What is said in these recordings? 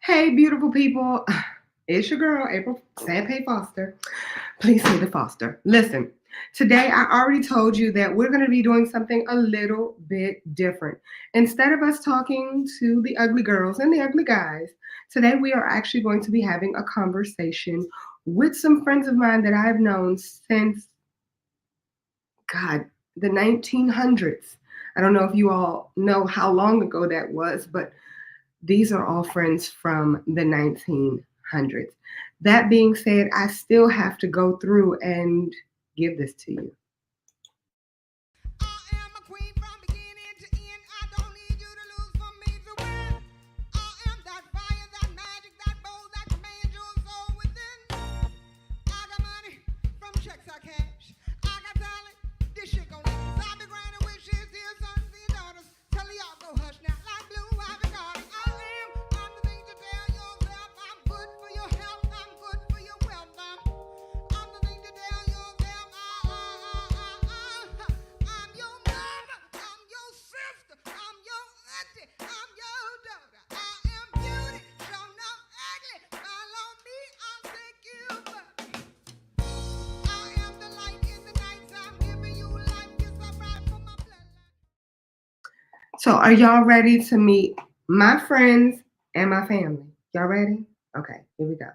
Hey, beautiful people. It's your girl, April Sanpay Foster. Please say the Foster. Listen, today I already told you that we're going to be doing something a little bit different. Instead of us talking to the ugly girls and the ugly guys, today we are actually going to be having a conversation with some friends of mine that I've known since, God, the 1900s. I don't know if you all know how long ago that was, but these are all friends from the 1900s. That being said, I still have to go through and give this to you. So, are y'all ready to meet my friends and my family? Y'all ready? Okay, here we go.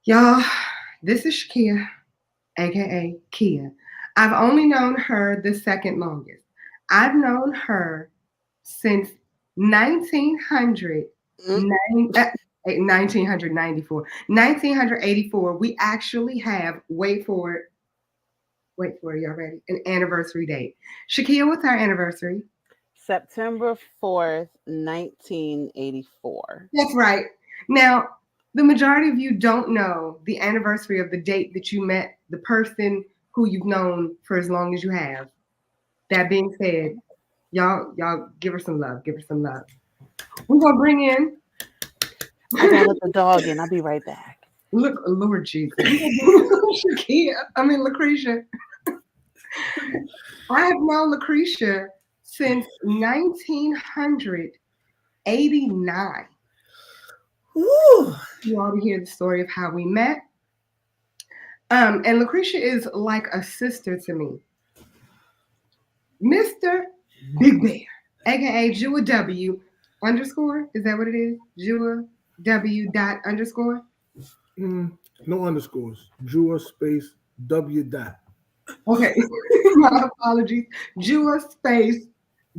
Y'all, this is Shakia, aka Kia. I've only known her the second longest. I've known her since 1900, Mm. 1994. 1984. We actually have, wait for it, y'all ready? An anniversary date. Shakia, what's our anniversary? September 4th, 1984. That's right. Now, the majority of you don't know the anniversary of the date that you met the person who you've known for as long as you have. That being said, y'all give her some love. Give her some love. We're gonna bring in I gotta let the dog in. I'll be right back. look, Lord Jesus. Shakia, I mean Lucretia. I have known Lucretia since 1989. Woo. You already hear the story of how we met. And Lucretia is like a sister to me. Mr. Big Bear, aka Jua W underscore. Is that what it is? Jua W dot underscore. No underscores. Jua space W dot. Okay, my apologies. Jua space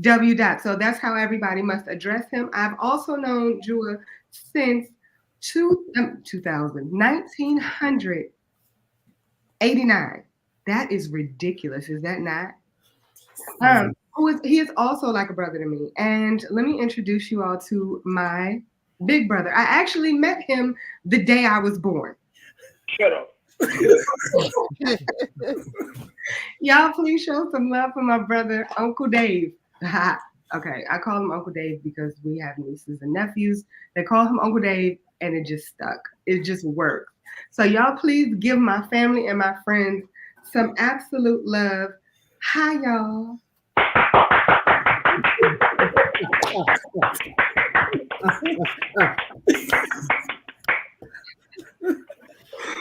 W dot. So that's how everybody must address him. I've also known Jua since 2000, 1989. That is ridiculous, is that not? He is also like a brother to me. And let me introduce you all to my big brother. I actually met him the day I was born. Shut up. Y'all, please show some love for my brother, Uncle Dave. Okay, I call him Uncle Dave because we have nieces and nephews. They call him Uncle Dave, and it just stuck. It just worked. So y'all, please give my family and my friends some absolute love. Hi, y'all.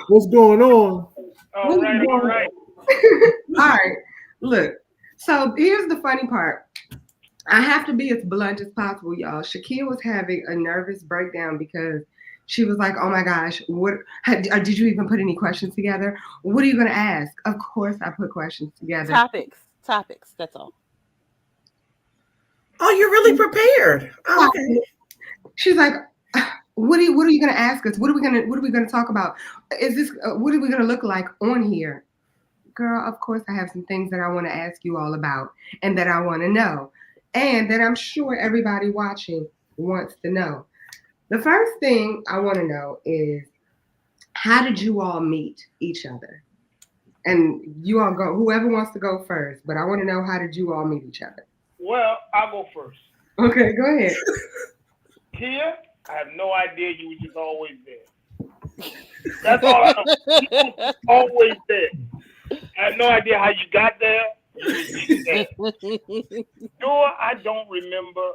What's going on? All right. All right. Look. So here's the funny part. I have to be as blunt as possible, y'all. Shakia was having a nervous breakdown because she was like, "Oh my gosh, did you even put any questions together? What are you going to ask?" Of course, I put questions together. Topics. That's all. Oh, you're really prepared. Oh, okay. She's like, what are you going to ask us? What are we going to talk about? Is this what are we going to look like on here? Girl, of course I have some things that I want to ask you all about and that I want to know. And that I'm sure everybody watching wants to know. The first thing I want to know is, how did you all meet each other? And you all go, whoever wants to go first, but I want to know, how did you all meet each other? Well, I'll go first. Okay, go ahead. Here, I have no idea you were just always there. That's all I know. You were just always there. I have no idea how you got there. You was just there. Sure, I don't remember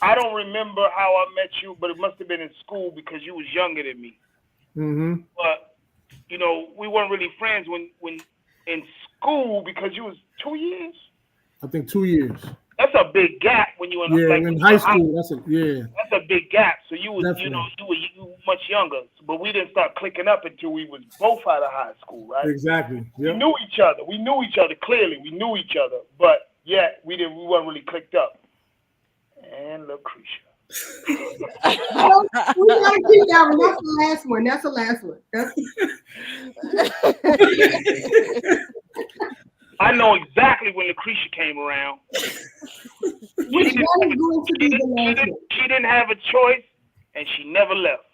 I don't remember how I met you, but it must have been in school because you was younger than me. Mm-hmm. But we weren't really friends when in school because you was 2 years. I think 2 years. That's a big gap when you Yeah, in high school. That's a big gap. So you was definitely. you were much younger, but we didn't start clicking up until we was both out of high school, right? Exactly. We Yep. knew each other. We knew each other clearly. We knew each other, but yet we weren't really clicked up. And Lucretia. Well, we gotta keep that one. That's the last one. That's the last one. I know exactly when Lucretia came around. Which one is going to be the last one? She didn't have a choice, and she never left.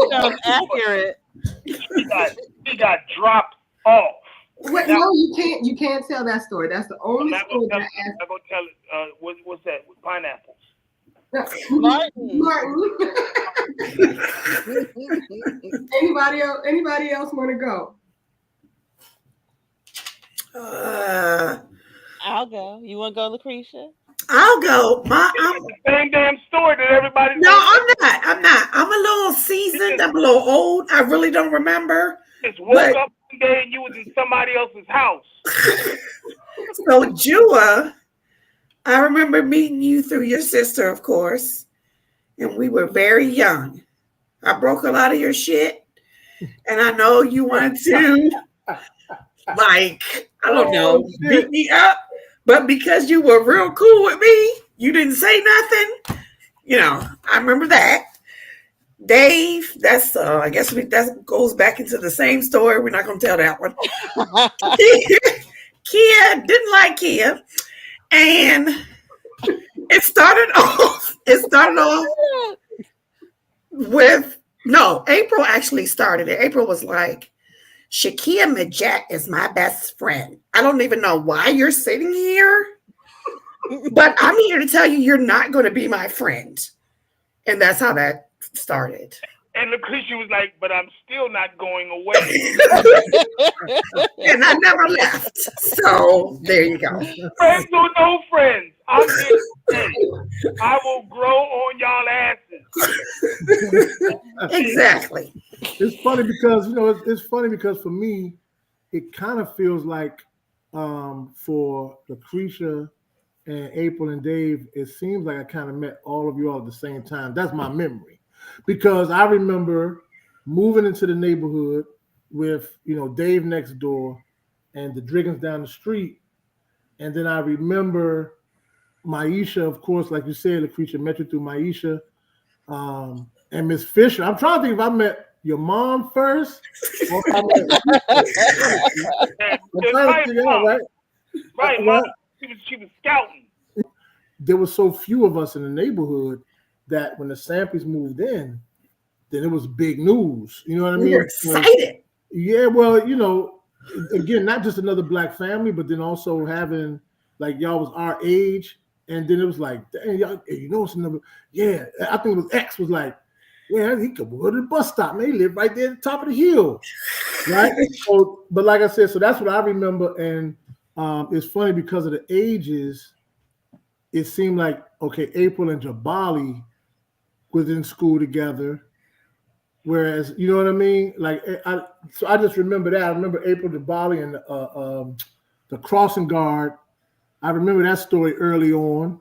Sounds accurate. She got dropped off. Wait, no, you can't. You can't tell that story. That's the only story that I asked. I'm gonna tell it. What's that? With pineapples. Martin. Anybody else want to go? I'll go. You want to go, Lucretia? I'll go. It's the same damn story that everybody's. No, I'm not. I'm a little seasoned. I'm a little old. I really don't remember. Just woke up one day and you was in somebody else's house. So, Jua, I remember meeting you through your sister, of course, and we were very young. I broke a lot of your shit, and I know you wanted to, beat me up, but because you were real cool with me, you didn't say nothing. I remember that. Dave, that's I guess that goes back into the same story. We're not gonna tell that one. Kia didn't like Kia, and it started off with April actually started it. April was like, Shakia Majette is my best friend. I don't even know why you're sitting here, but I'm here to tell you you're not going to be my friend. And that's how that started. And Lucretia was like, but I'm still not going away. And I never left. So there you go. Friends or no friends, I'm here to stay. I will grow on y'all asses. Exactly. It's funny because it's funny because for me, it kind of feels like for Lucretia and April and Dave, it seems like I kind of met all of you all at the same time. That's my memory, because I remember moving into the neighborhood with Dave next door and the Driggins down the street, and then I remember Maisha, of course, like you said, Lucretia met you through Maisha, and Miss Fisher. I'm trying to think if I met your mom first. Or if I met I'm trying to figure out, right? Right, Mom, she was scouting. There were so few of us in the neighborhood that when the Samples moved in, then it was big news. You know what I mean? We were excited. Yeah, well, again, not just another black family, but then also having like y'all was our age, and then it was like, dang, y'all, it's another. Yeah, I think it was X was like, yeah, he could go to the bus stop. Man, he lived right there at the top of the hill, right? So, but like I said, so that's what I remember, and it's funny because of the ages. It seemed like April and Jabali was in school together, whereas you know what I mean. Like I just remember that. I remember April, Jabali, and the crossing guard. I remember that story early on,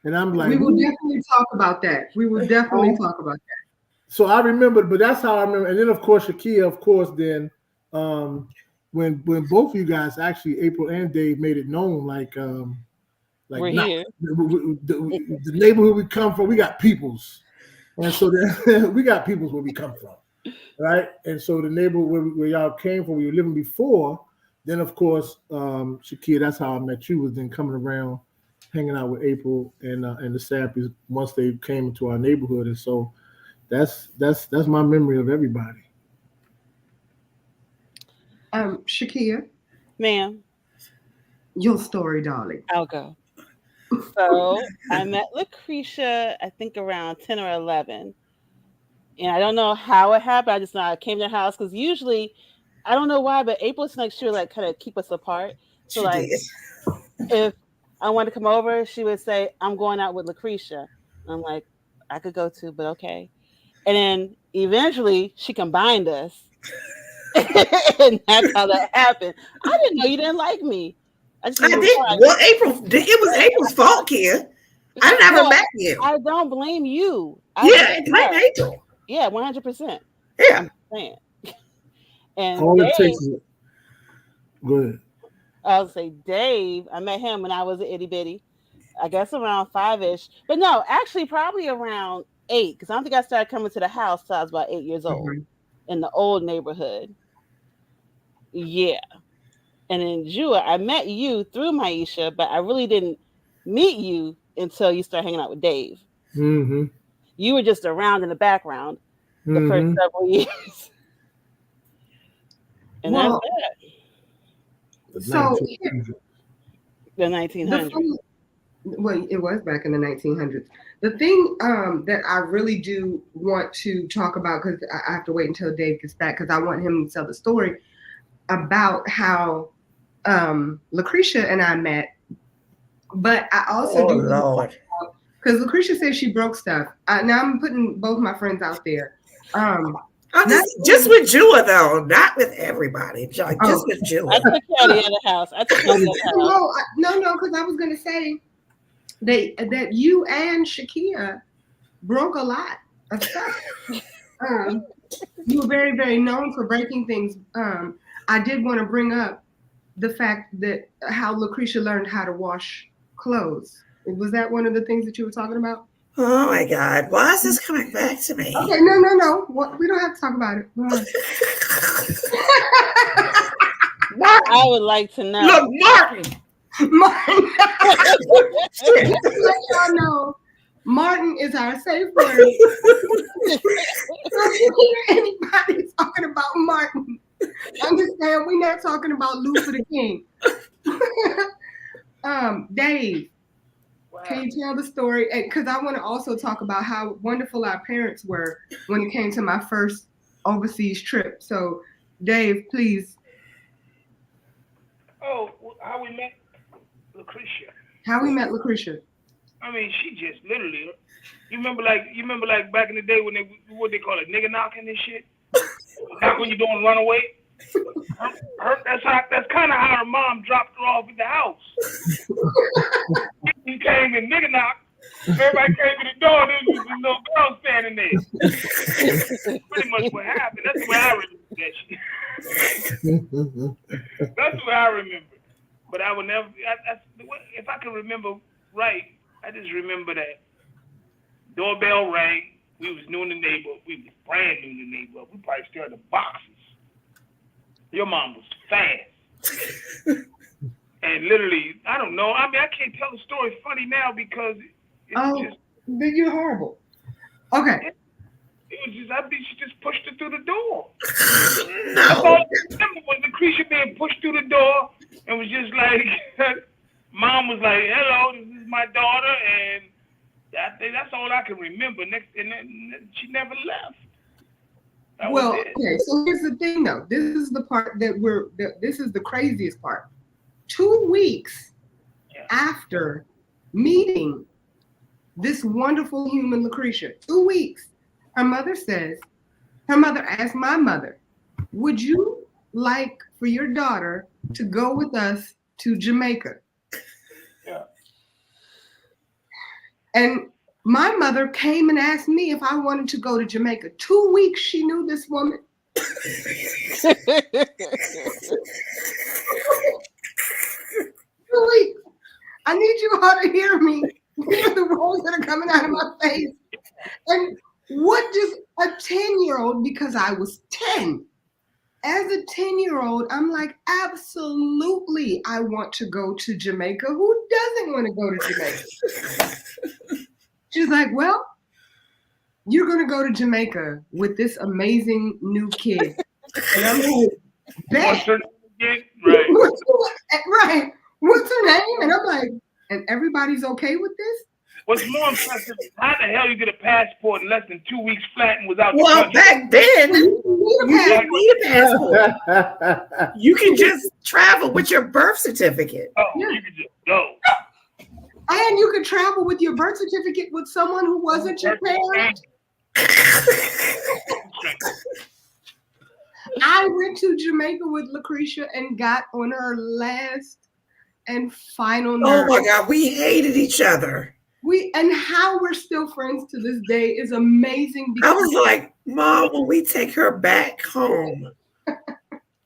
and I'm like, we will definitely talk about that. We will definitely talk about that. So I remember, but that's how I remember. And then of course Shakia, of course, then when both of you guys, actually April and Dave, made it known, like we're here. The neighborhood we come from, we got peoples, and so then we got peoples where we come from, right? And so the neighborhood where y'all came from, where you were living before, then of course Shakia, that's how I met you, was then coming around, hanging out with April and the Samples once they came into our neighborhood, and so. That's my memory of everybody. Shakia, ma'am, your story, darling. I'll go. So I met Lucretia, I think around 10 or 11. And I don't know how it happened. I just know I came to the house because usually, I don't know why, but April seemed like she would like kind of keep us apart. So She like, did. if I wanted to come over, she would say, I'm going out with Lucretia. I'm like, I could go too, but okay. And then eventually she combined us. And that's how that happened. I didn't know you didn't like me. I just I didn't did. reply. Well, it was April's fault, kid. I never No, met you. I don't blame you. I Yeah, blame blame her. April. Yeah, 100%. Yeah. I'm saying. And All it Dave, takes is go ahead. I'll say Dave, I met him when I was an itty bitty. I guess around 5-ish. But no, actually probably around 8, because I don't think I started coming to the house till I was about 8 years old in the old neighborhood. Yeah. And in Jua, I met you through Maisha, but I really didn't meet you until you started hanging out with Dave. Mm-hmm. You were just around in the background the first several years. And Well, that's so the 1900s. Well, it was back in the 1900s. The thing that I really do want to talk about, because I have to wait until Dave gets back, because I want him to tell the story about how Lucretia and I met. But I also because Lucretia said she broke stuff. Now I'm putting both my friends out there. Just with Jua though, not with everybody. Just with Jua. I took Kelly out of the house. No, because I was gonna say that you and Shakia broke a lot of stuff. You were very, very known for breaking things. I did want to bring up the fact that how Lucretia learned how to wash clothes. Was that one of the things that you were talking about? Oh my God. Why is this coming back to me? Okay, no. We don't have to talk about it. I would like to know. Look, Martin. Just to let y'all know, Martin is our safe word. So if you hear anybody talking about Martin, understand we're not talking about Luther the King. Dave, can you tell the story? Because I want to also talk about how wonderful our parents were when it came to my first overseas trip. So, Dave, please. Oh, how we met Lucretia. How we met Lucretia. I mean, she just literally. You remember like back in the day when what they call it, nigga knocking and shit. Back when you doing runaway. That's kind of how her mom dropped her off at the house. He came and nigga knocked. Everybody came to the door. There was a little girl standing there. Pretty much what happened. That's the way I remember that shit. That's what I remember. But I would never. If I can remember right, I just remember that doorbell rang. We was new in the neighborhood. We was brand new in the neighborhood. We probably still had the boxes. Your mom was fast. And literally, I don't know. I mean, I can't tell the story funny now because you're horrible. Okay. It was just, she just pushed her through the door. No. That's all I remember was Lucretia being pushed through the door and was just like, mom was like, hello, this is my daughter. And that's all I can remember. And then she never left. Okay, so here's the thing though. This is the part this is the craziest part. 2 weeks after meeting this wonderful human Lucretia, 2 weeks, her mother asked my mother, would you like for your daughter to go with us to Jamaica? Yeah. And my mother came and asked me if I wanted to go to Jamaica. 2 weeks she knew this woman. 2 weeks. I need you all to hear me. These are the words that are coming out of my face. And what does a 10-year-old, because I was 10, as a 10-year-old, I'm like, absolutely, I want to go to Jamaica. Who doesn't want to go to Jamaica? She's like, well, you're going to go to Jamaica with this amazing new kid. And I'm like, bet. Right. Right. What's her name? And I'm like, and everybody's okay with this? What's more impressive is how the hell you get a passport in less than 2 weeks flat and without Well, the country? back then, you didn't need a passport. You can just travel with your birth certificate. Oh, you can just go. And you could travel with your birth certificate with someone who wasn't your parent. I went to Jamaica with Lucretia and got on her last and final nerve. Oh my God, we hated each other. And how we're still friends to this day is amazing. I was like, Mom, when we take her back home,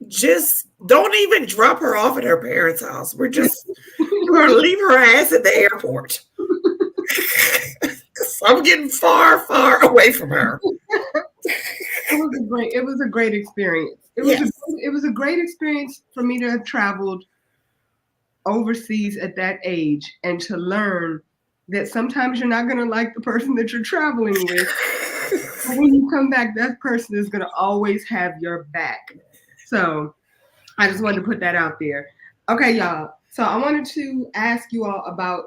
just don't even drop her off at her parents' house. We're going to leave her ass at the airport. I'm getting far, far away from her. It was a great experience. It was a great experience for me to have traveled overseas at that age and to learn that sometimes you're not going to like the person that you're traveling with. But when you come back, that person is going to always have your back. So I just wanted to put that out there. Okay, y'all. So I wanted to ask you all about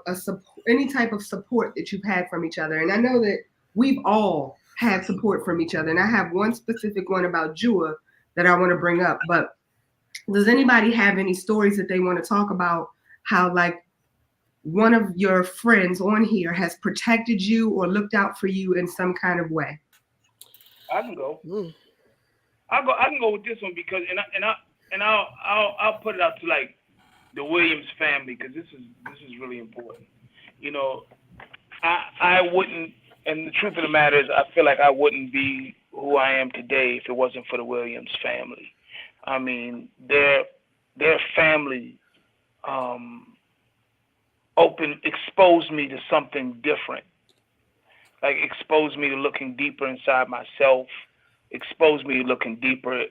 any type of support that you've had from each other. And I know that we've all had support from each other. And I have one specific one about Jua that I want to bring up. But does anybody have any stories that they want to talk about how, like, one of your friends on here has protected you or looked out for you in some kind of way? I can go. I can go with this one because I'll put it out to like the Williams family because this is really important. You know, I wouldn't, and the truth of the matter is, I feel like I wouldn't be who I am today if it wasn't for the Williams family. I mean, their family exposed me to something different. Like exposed me to looking deeper inside myself, exposed me to looking deeper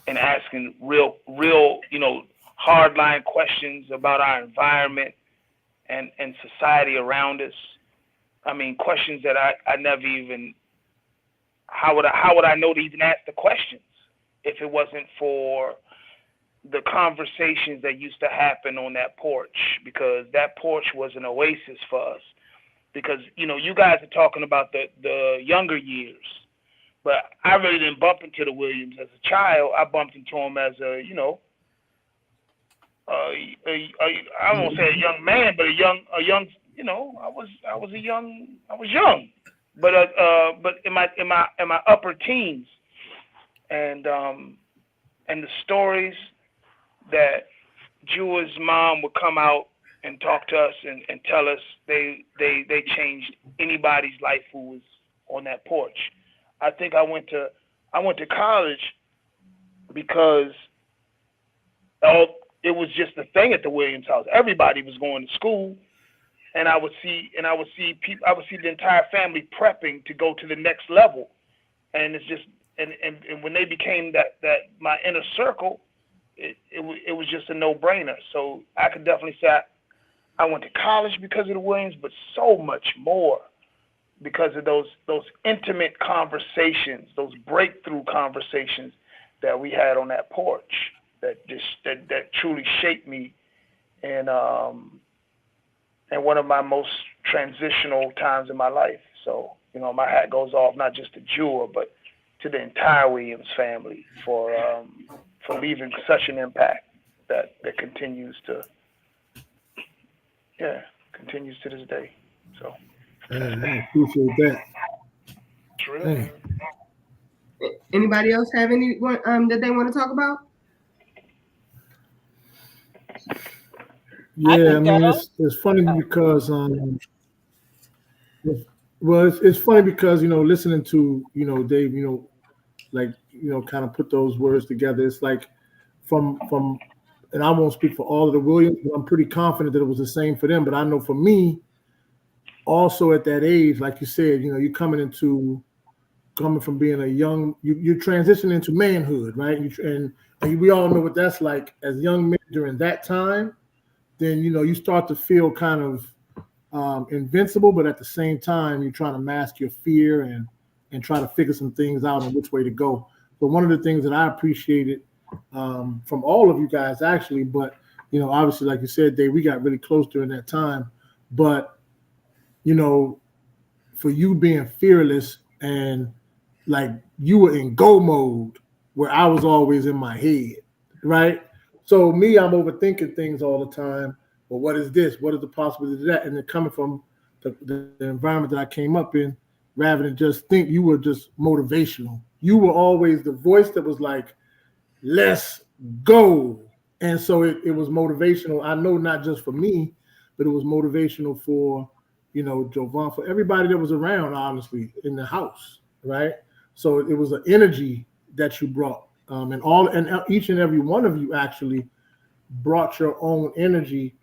and asking real, hardline questions about our environment and society around us. I mean, questions that I never even, how would I know to even ask the questions if it wasn't for the conversations that used to happen on that porch, because that porch was an oasis for us. Because, you guys are talking about the younger years, but I really didn't bump into the Williams as a child. I bumped into him as I won't say a young man, but a young, I was young, but in my upper teens, and the stories that Jua's mom would come out and talk to us and tell us they changed anybody's life who was on that porch. I think I went to college because it was just a thing at the Williams house. Everybody was going to school, and I would see the entire family prepping to go to the next level, and it's just and when they became that my inner circle, it was just a no-brainer. So I could definitely say I went to college because of the Williams, but so much more because of those intimate conversations, those breakthrough conversations that we had on that porch that truly shaped me and one of my most transitional times in my life. So, my hat goes off not just to Jewel, but to the entire Williams family for leaving such an impact that continues to this day. So I appreciate that. True. Anybody else have any that they want to talk about? Yeah, I mean it's funny because it's funny because listening to Dave, kind of put those words together. It's like from and I won't speak for all of the Williams, but I'm pretty confident that it was the same for them. But I know for me, also at that age, like you said, you're coming from being a young, you transition into manhood, right? And we all know what that's like as young men during that time. Then you start to feel kind of invincible, but at the same time, you're trying to mask your fear and try to figure some things out on which way to go. So one of the things that I appreciated from all of you guys, actually, but obviously, like you said, Dave, we got really close during that time. But for you being fearless and like you were in go mode, where I was always in my head, right? So me, I'm overthinking things all the time. Well, what is this? What is the possibility of that? And then coming from the environment that I came up in, rather than just think, you were just motivational. You were always the voice that was like, let's go. And so it was motivational. I know not just for me, but it was motivational for, Jovan, for everybody that was around, honestly, in the house, right? So it was an energy that you brought. And each and every one of you actually brought your own energy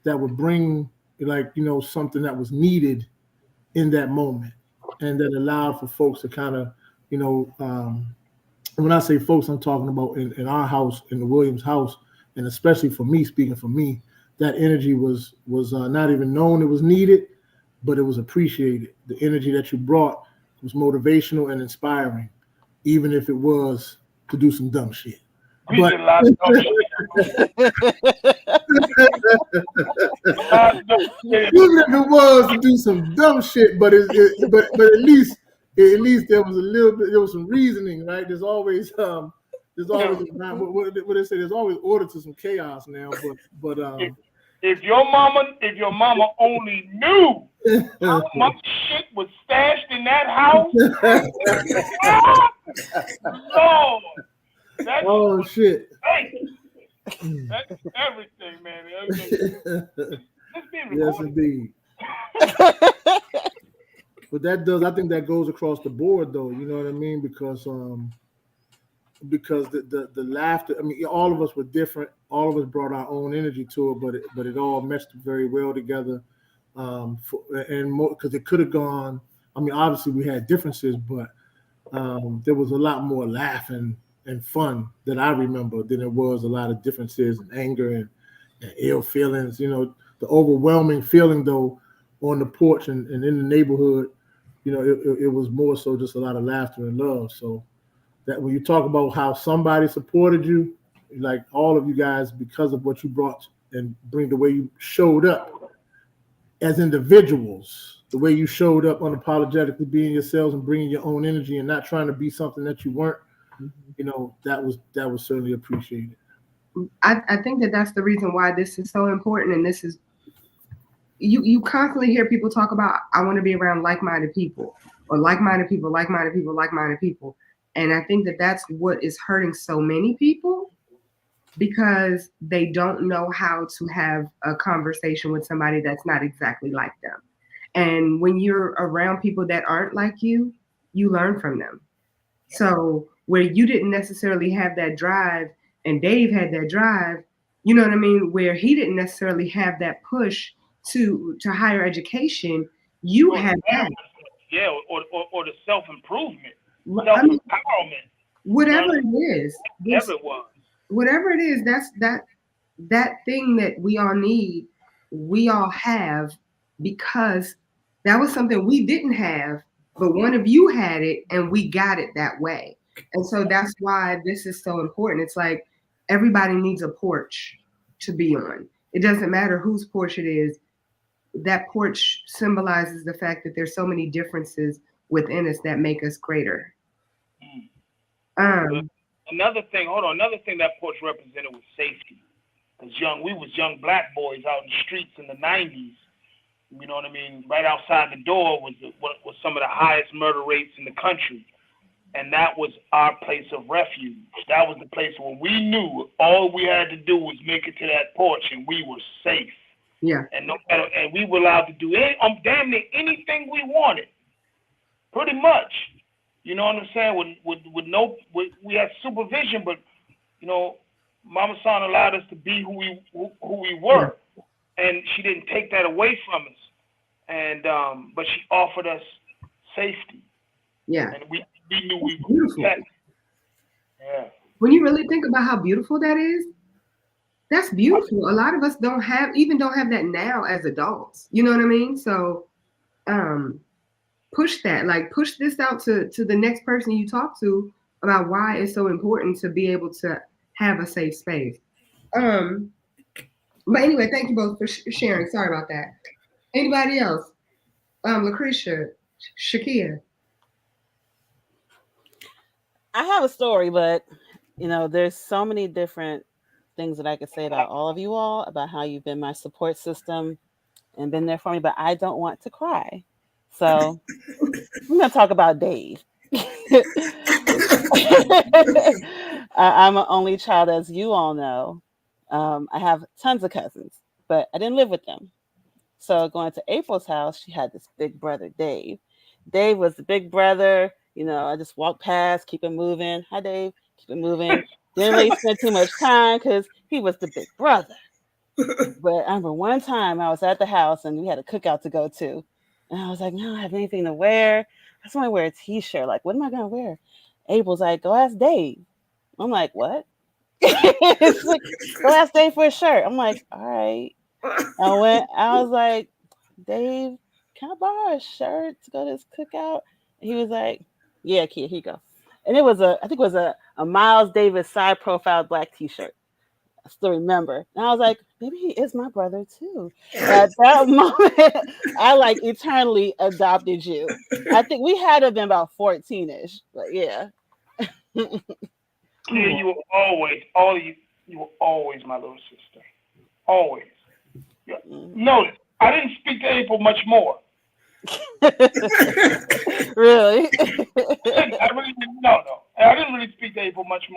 that would bring, something that was needed in that moment, and that allowed for folks to kind of, when I say folks, I'm talking about in our house, in the Williams house, and especially for me, speaking for me, that energy was not even known it was needed, but it was appreciated. The energy that you brought was motivational and inspiring, even if it was to do some dumb shit. We But did a lot of dumb shit. even if it was to do some dumb shit, but at least there was a little bit, there was some reasoning, right? There's always what they say, there's always order to some chaos now. But if your mama only knew how much shit was stashed in that house, Lord, oh shit. That's everything, man. It's being recorded. Yes, indeed. But I think that goes across the board, though. You know what I mean? Because the laughter. I mean, all of us were different. All of us brought our own energy to it, but it all meshed very well together. Because it could have gone. I mean, obviously we had differences, but there was a lot more laughing and fun that I remember than it was a lot of differences and anger and ill feelings. The overwhelming feeling, though, on the porch and in the neighborhood, it was more so just a lot of laughter and love. So that when you talk about how somebody supported you, like all of you guys, because of what you brought and bring the way you showed up as individuals, the way you showed up unapologetically being yourselves and bringing your own energy and not trying to be something that you weren't, that was certainly appreciated. I think that's the reason why this is so important. And this is, you constantly hear people talk about, I want to be around like-minded people, or like-minded people, like-minded people, like-minded people. And I think that's what is hurting so many people, because they don't know how to have a conversation with somebody that's not exactly like them. And when you're around people that aren't like you, you learn from them. So where you didn't necessarily have that drive and Dave had that drive, you know what I mean? Where he didn't necessarily have that push to higher education, you had that. Yeah, or the self-improvement, I mean, self-empowerment. whatever it is. Whatever it was. Whatever it is, that's that thing that we all need, we all have, because that was something we didn't have, but one of you had it and we got it that way. And so that's why this is so important. It's like everybody needs a porch to be on. It doesn't matter whose porch it is. That porch symbolizes the fact that there's so many differences within us that make us greater. Another thing that porch represented was safety. Because we was young black boys out in the streets in the 90s. You know what I mean? Right outside the door was some of the highest murder rates in the country. And that was our place of refuge. That was the place where we knew all we had to do was make it to that porch and we were safe. Yeah. And we were allowed to do damn near anything we wanted. Pretty much. You know what I'm saying? We had supervision, but Mama San allowed us to be who we were, and she didn't take that away from us. And but she offered us safety. Yeah. And we knew we were protected. Yeah. When you really think about how beautiful that is, that's beautiful. A lot of us don't have that now as adults. You know what I mean? So push this out to the next person you talk to about why it's so important to be able to have a safe space. But anyway, thank you both for sharing. Sorry about that. Anybody else? Lucretia, Shakia. I have a story, but there's so many different things that I could say about all of you all, about how you've been my support system and been there for me, but I don't want to cry. So I'm going to talk about Dave. I'm an only child, as you all know. I have tons of cousins, but I didn't live with them. So going to April's house, she had this big brother, Dave. Dave was the big brother. You know, I just walked past, keep it moving. Hi, Dave. Keep it moving. Didn't really spend too much time because he was the big brother. But I remember one time I was at the house and we had a cookout to go to. And I was like, no, I don't have anything to wear. I just want to wear a t-shirt. Like, what am I going to wear? April's like, go ask Dave. I'm like, what? It's like, go ask Dave for a shirt. I'm like, all right. I was like, Dave, can I borrow a shirt to go to this cookout? And he was like, yeah, kid, here you go. And I think it was a Miles Davis side profile black t-shirt. I still remember. And I was like, maybe he is my brother too. At that moment, I like eternally adopted you. I think we had to have been about 14-ish, but yeah. Yeah, you were always my little sister. Always. Yeah. Notice, I didn't speak to April much more. Really? I really didn't. No. I didn't really speak to April much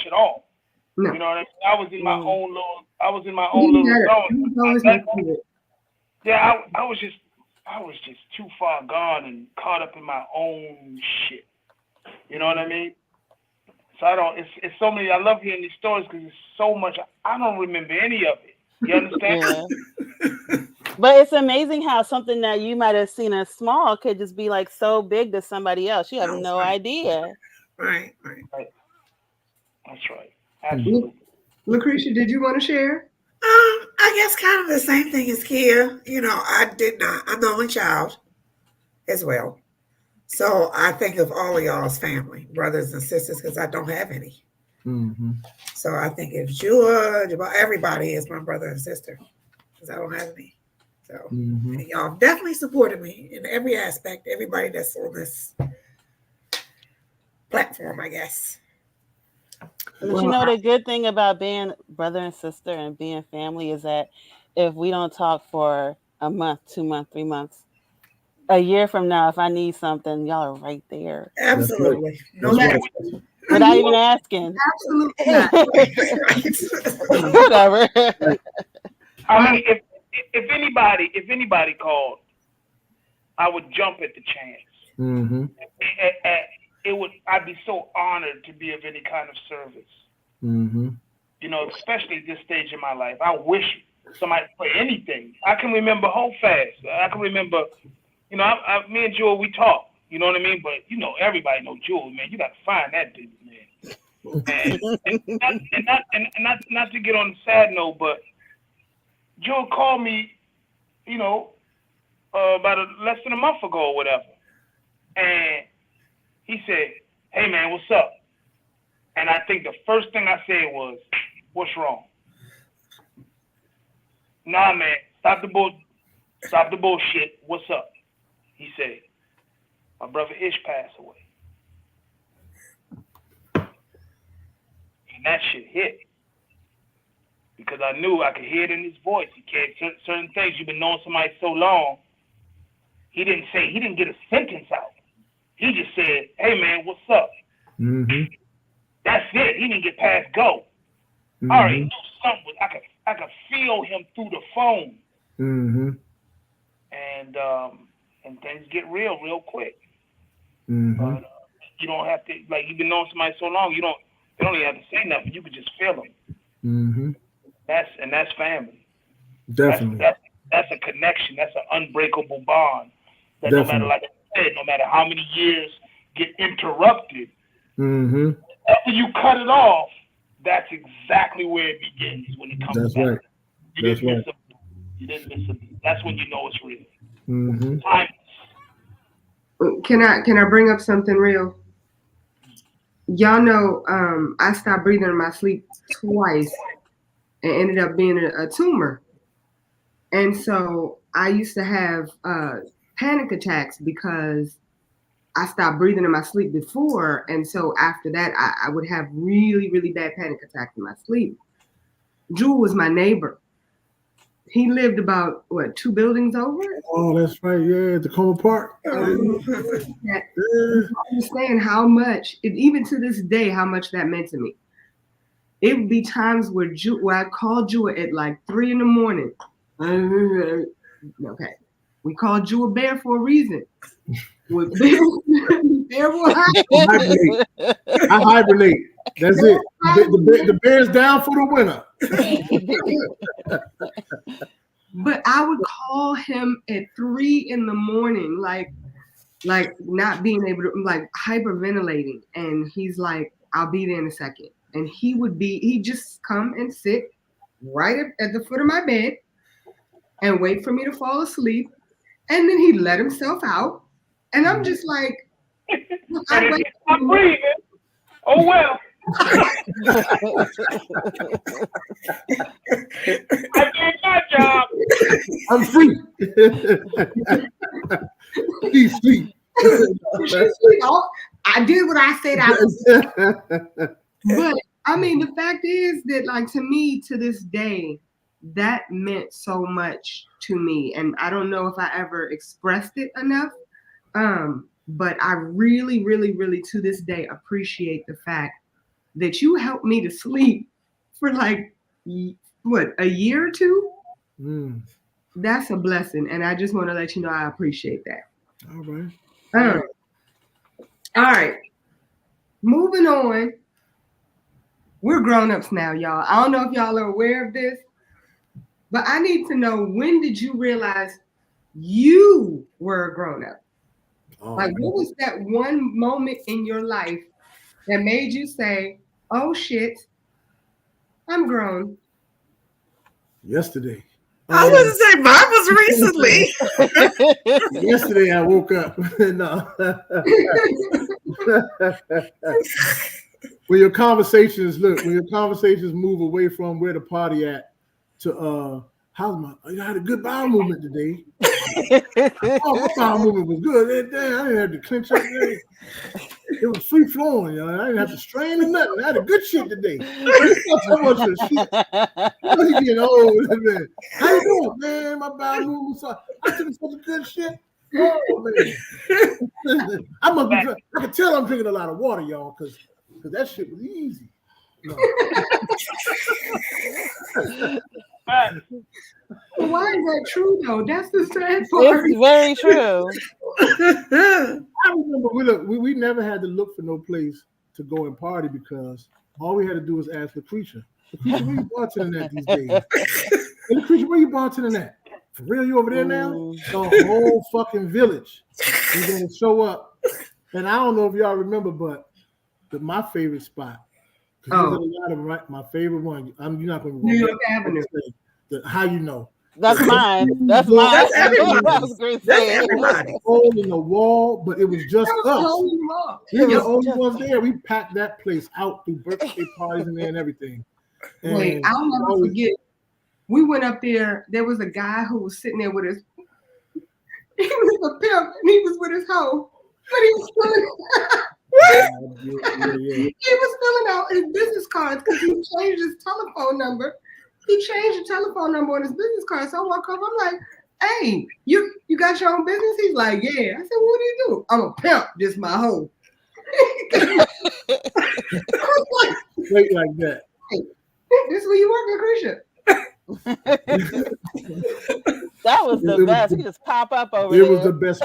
at all. No. You know what I mean? I was in my own little. I was just too far gone and caught up in my own shit. You know what I mean? So I don't. It's so many. I love hearing these stories because it's so much. I don't remember any of it. You understand? Yeah. But it's amazing how something that you might have seen as small could just be like so big to somebody else. You have no idea. Right. That's right. Absolutely. Lucretia, did you want to share? I guess kind of the same thing as Kia. You know, I'm the only child as well. So I think of all of y'all's family, brothers and sisters, because I don't have any. Mm-hmm. So I think if George, everybody is my brother and sister, because I don't have any. So and y'all definitely supported me in every aspect. Everybody that's on this platform, I guess. But you know, the good thing about being brother and sister and being family is that if we don't talk for a month, 2 months, 3 months, a year from now, if I need something, y'all are right there. Absolutely. That's right. Without even asking. Absolutely not. Whatever. I mean, if anybody called, I would jump at the chance. Mm-hmm. I'd be so honored to be of any kind of service. Mm-hmm. You know, especially at this stage in my life. I wish somebody for anything. I can remember Hope Fast. I can remember, you know, me and Jewel, we talk. You know what I mean? But you know, everybody know Jewel, man. You got to find that dude, man. And not to get on the sad note, but Jewel called me, you know, about less than a month ago or whatever, and he said, "Hey man, what's up?" And I think the first thing I said was, "What's wrong?" "Nah, man, stop the bullshit. What's up?" He said, "My brother Ish passed away." And that shit hit. Because I knew I could hear it in his voice. He can't certain things. You've been knowing somebody so long. He didn't get a sentence out. He just said, "Hey man, what's up?" Mm-hmm. That's it. He didn't get past go. Mm-hmm. I already knew something was, I could feel him through the phone. Mm-hmm. And things get real quick. Mm-hmm. But you don't have to, like, you've been knowing somebody so long, they don't even have to say nothing. You could just feel them. Mm-hmm. That's family. Definitely. That's a connection. That's an unbreakable bond. That Definitely. No matter, like I said, no matter how many years get interrupted, Mm-hmm. after you cut it off, that's exactly where it begins when it comes That's back. right. You That's right. didn't miss a beat. That's when you know it's real. Mm-hmm. Can I bring up something real? Y'all know I stopped breathing in my sleep twice and ended up being a tumor. And so I used to have panic attacks because I stopped breathing in my sleep before. And so after that, I would have really, really bad panic attacks in my sleep. Jewel was my neighbor. He lived about 2 buildings over. Oh, that's right. Yeah, Tacoma Park. I understand how much, even to this day, how much that meant to me. It would be times where I called Jewel at like 3 a.m. Okay, we called Jewel Bear for a reason. With Bear will hibernate. I hibernate. That's it. The bear's down for the winter. But I would call him at 3 a.m, like not being able to, like hyperventilating, and he's like, "I'll be there in a second." And he'd just come and sit right at the foot of my bed and wait for me to fall asleep, and then he'd let himself out, and I'm just like, I'm breathing. Oh well. I did my job. I'm free. Please sleep. I did what I said I was. But I mean, the fact is that, like, to me, to this day, that meant so much to me, and I don't know if I ever expressed it enough. But I really, really, really, to this day, appreciate the fact that you helped me to sleep for like, a year or two? That's a blessing. And I just want to let you know I appreciate that. All right. All right. Moving on. We're grown-ups now, y'all. I don't know if y'all are aware of this, but I need to know, when did you realize you were a grown-up? Like, what was that one moment in your life that made you say, "Oh shit, I'm grown"? Yesterday. I was gonna say mine was recently. Yesterday I woke up. No. When your conversations move away from where the party at to I had a good bowel movement today. My bowel movement was good. Damn, I didn't have to clench up there. It was free flowing, I didn't have to strain or nothing. I had a good shit today. So much of shit. You getting old, man. How you doing, man? My bowel movement was I took such a good shit. Oh man. I can tell I'm drinking a lot of water, y'all, because that shit was easy. No. Why is that true though? That's the sad part. It's very true. I remember we never had to look for no place to go and party, because all we had to do was ask Lucretia. Lucretia, where you bartending at these days? Hey, Lucretia, where you bartending at? For real, you over there now? The whole fucking village is gonna show up. And I don't know if y'all remember, but my favorite spot. My favorite one. You're not going to New York Avenue. How you know? That's mine. That's mine. That's everybody. That's everybody. Hole in the wall, but it was just us. We were the only ones there. We packed that place out through birthday parties and everything. And wait, I'll never forget. We went up there. There was a guy who was sitting there with his. He was a pimp, and he was with his hoe, but he was filling. He was filling out his business cards because he changed his telephone number. He changed the telephone number on his business card. So I walk up, I'm like, "Hey, you got your own business?" He's like, "Yeah." I said, "What do you do?" "I'm a pimp. This my hoe." Wait like that. Hey, this is where you work, Lucretia. That was the best. He just pop up over there. It was the best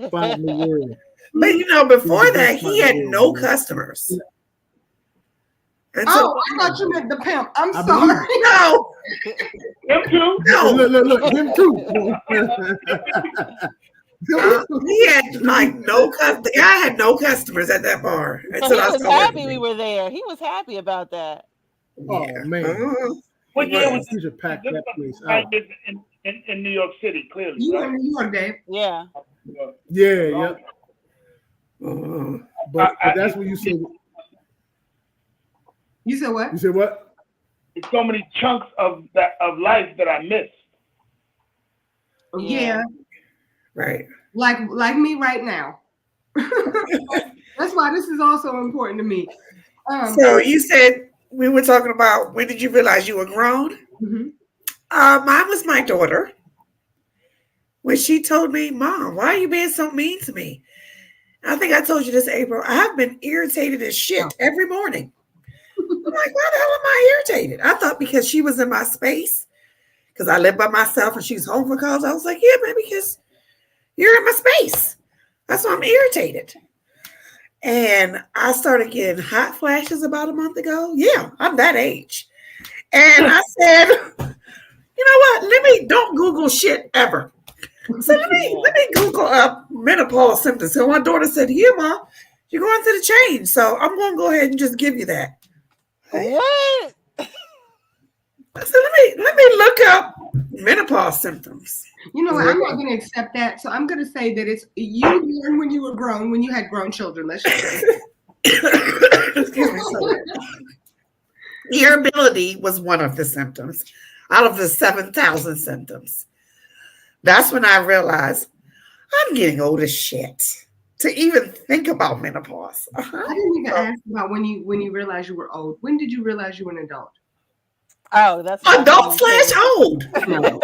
spot in the world. But before that, he had no customers. I thought you meant the pimp. I'm sorry. No. Him too. No. Look, him too. He had no customers. The guy had no customers at that bar. So he was happy we were there. He was happy about that. Oh man. What year was you should pack that place I out. lived in New York City, clearly. You right? in New York, Dave? Yeah. Yeah. But that's what you said. You said what? You said what? It's so many chunks of life that I missed. Yeah. Right. Like me right now. That's why this is also important to me. So you said we were talking about when did you realize you were grown? Mm-hmm. Mine was my daughter when she told me, "Mom, why are you being so mean to me?" I think I told you this, April. I have been irritated as shit every morning. I'm like, why the hell am I irritated? I thought because she was in my space, because I live by myself and she's home for college. I was like, yeah, baby, because you're in my space. That's why I'm irritated. And I started getting hot flashes about a month ago. Yeah, I'm that age. And I said, you know what? Don't Google shit ever. So let me Google up menopause symptoms. So my daughter said, "Here, Mom, you're going through the change." So I'm going to go ahead and just give you that. What? So let me look up menopause symptoms. You know what? I'm not going to accept that. So I'm going to say that it's you learned when you were grown, when you had grown children. Let's just say. Excuse me. So, irritability was one of the symptoms out of the 7,000 symptoms. That's when I realized I'm getting old as shit to even think about menopause. I didn't even ask about when you realized you were old. When did you realize you were an adult? Oh, that's adult / old. No.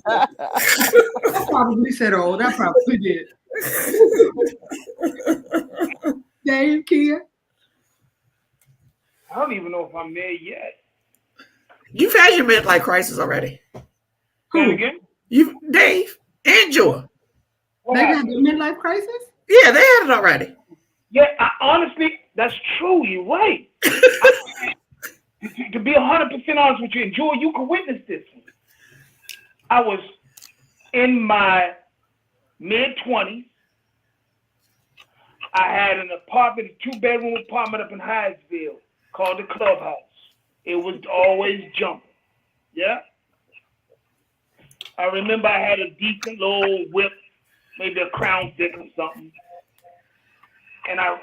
I probably said old. I probably did. Dave, Kia? I don't even know if I'm there yet. You've had your midlife crisis already. Say it again? Dave and Joy. They had the midlife crisis? Yeah, they had it already. Yeah, honestly, that's true. You're right. To be 100% honest with you, and Joy, you can witness this. I was in my mid-20s. I had an apartment, a 2-bedroom apartment up in Hyattsville called the Clubhouse. It was always jumping. Yeah. I remember I had a decent little whip, maybe a Crown Vic or something. And I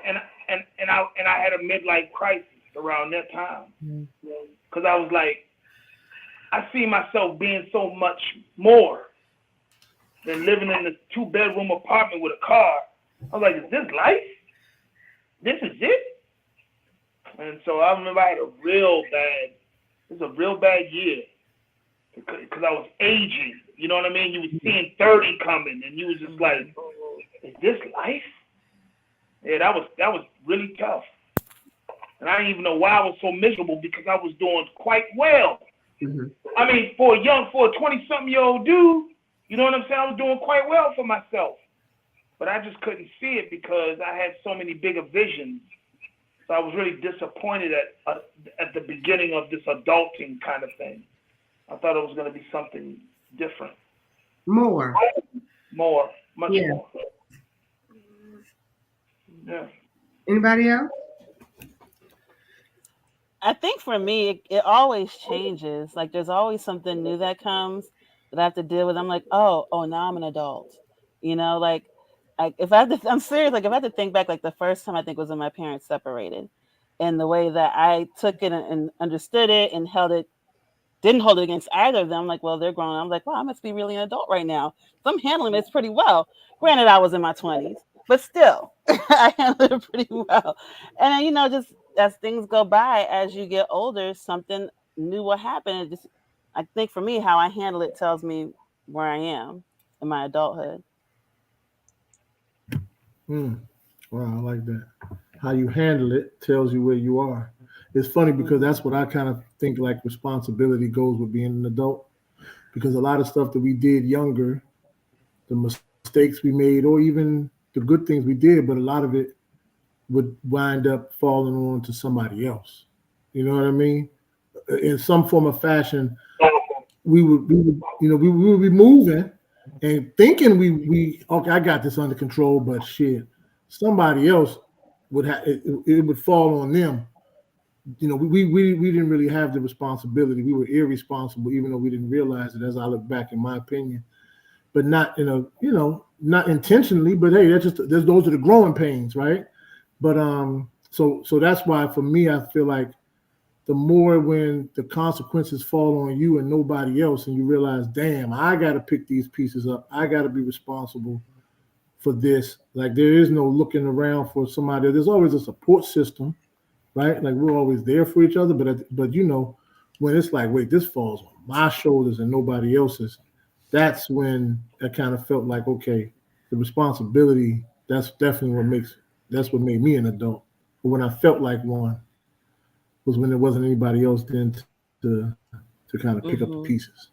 had a midlife crisis around that time. Because I was like, I see myself being so much more than living in a 2-bedroom apartment with a car. I was like, is this life? This is it? And so I remember I had a real bad year because I was aging. You know what I mean? You was seeing 30 coming and you was just like, is this life? Yeah, that was really tough. And I didn't even know why I was so miserable because I was doing quite well. Mm-hmm. I mean, for a 20-something-year-old dude, you know what I'm saying? I was doing quite well for myself. But I just couldn't see it because I had so many bigger visions. So I was really disappointed at the beginning of this adulting kind of thing. I thought it was going to be something different. More, much more. Yeah. Anybody else? I think for me, it always changes. Like there's always something new that comes that I have to deal with. I'm like, oh, now I'm an adult. You know, like if I had to, I'm serious. Like if I had to think back, like the first time I think was when my parents separated, and the way that I took it and understood it and didn't hold it against either of them. I'm like, well, they're grown. I'm like, wow, I must be really an adult right now. So I'm handling this pretty well. Granted, I was in my 20s, but still, I handled it pretty well. And then, just as things go by, as you get older, something new will happen. I think for me, how I handle it tells me where I am in my adulthood. Wow, I like that. How you handle it tells you where you are. It's funny because that's what I kind of think like responsibility goes with being an adult. Because a lot of stuff that we did younger, the mistakes we made, or even the good things we did, but a lot of it would wind up falling on to somebody else. You know what I mean? In some form of fashion, we would be moving and thinking we okay, I got this under control, but shit, somebody else would have it would fall on them. We didn't really have the responsibility. We were irresponsible, even though we didn't realize it. As I look back, in my opinion, but not not intentionally. But hey, those are the growing pains, right? But so that's why for me, I feel like the more when the consequences fall on you and nobody else, and you realize, damn, I got to pick these pieces up. I got to be responsible for this. Like there is no looking around for somebody. There's always a support system, right? Like we're always there for each other, but you know, when it's like, wait, this falls on my shoulders and nobody else's, that's when I kind of felt like, okay, the responsibility, that's what made me an adult. But when I felt like one was when there wasn't anybody else then to kind of pick up the pieces.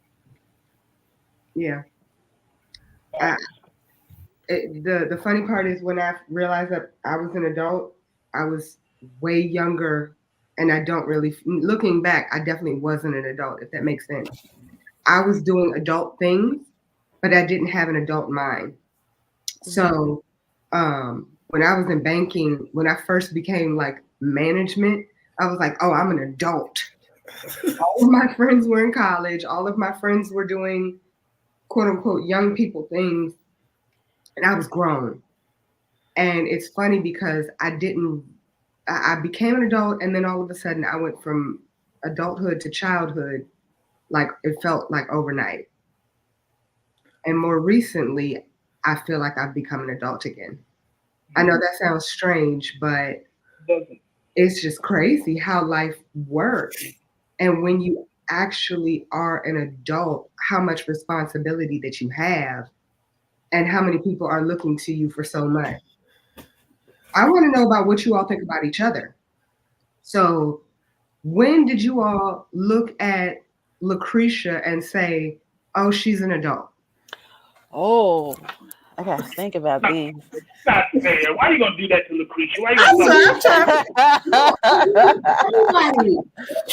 Yeah. The funny part is when I realized that I was an adult, I was way younger, and I don't really, looking back, I definitely wasn't an adult, if that makes sense. I was doing adult things, but I didn't have an adult mind. So when I was in banking, when I first became like management, I was like, oh, I'm an adult. All of my friends were in college. All of my friends were doing quote unquote young people things, and I was grown. And it's funny because I became an adult, and then all of a sudden I went from adulthood to childhood, like it felt like overnight. And more recently, I feel like I've become an adult again. I know that sounds strange, but it's just crazy how life works. And when you actually are an adult, how much responsibility that you have and how many people are looking to you for so much. I want to know about what you all think about each other. So when did you all look at Lucretia and say, oh, she's an adult? Oh, I gotta think about these. Not fair. Why are you gonna do that to Lucretia? Why are you I'm gonna sorry,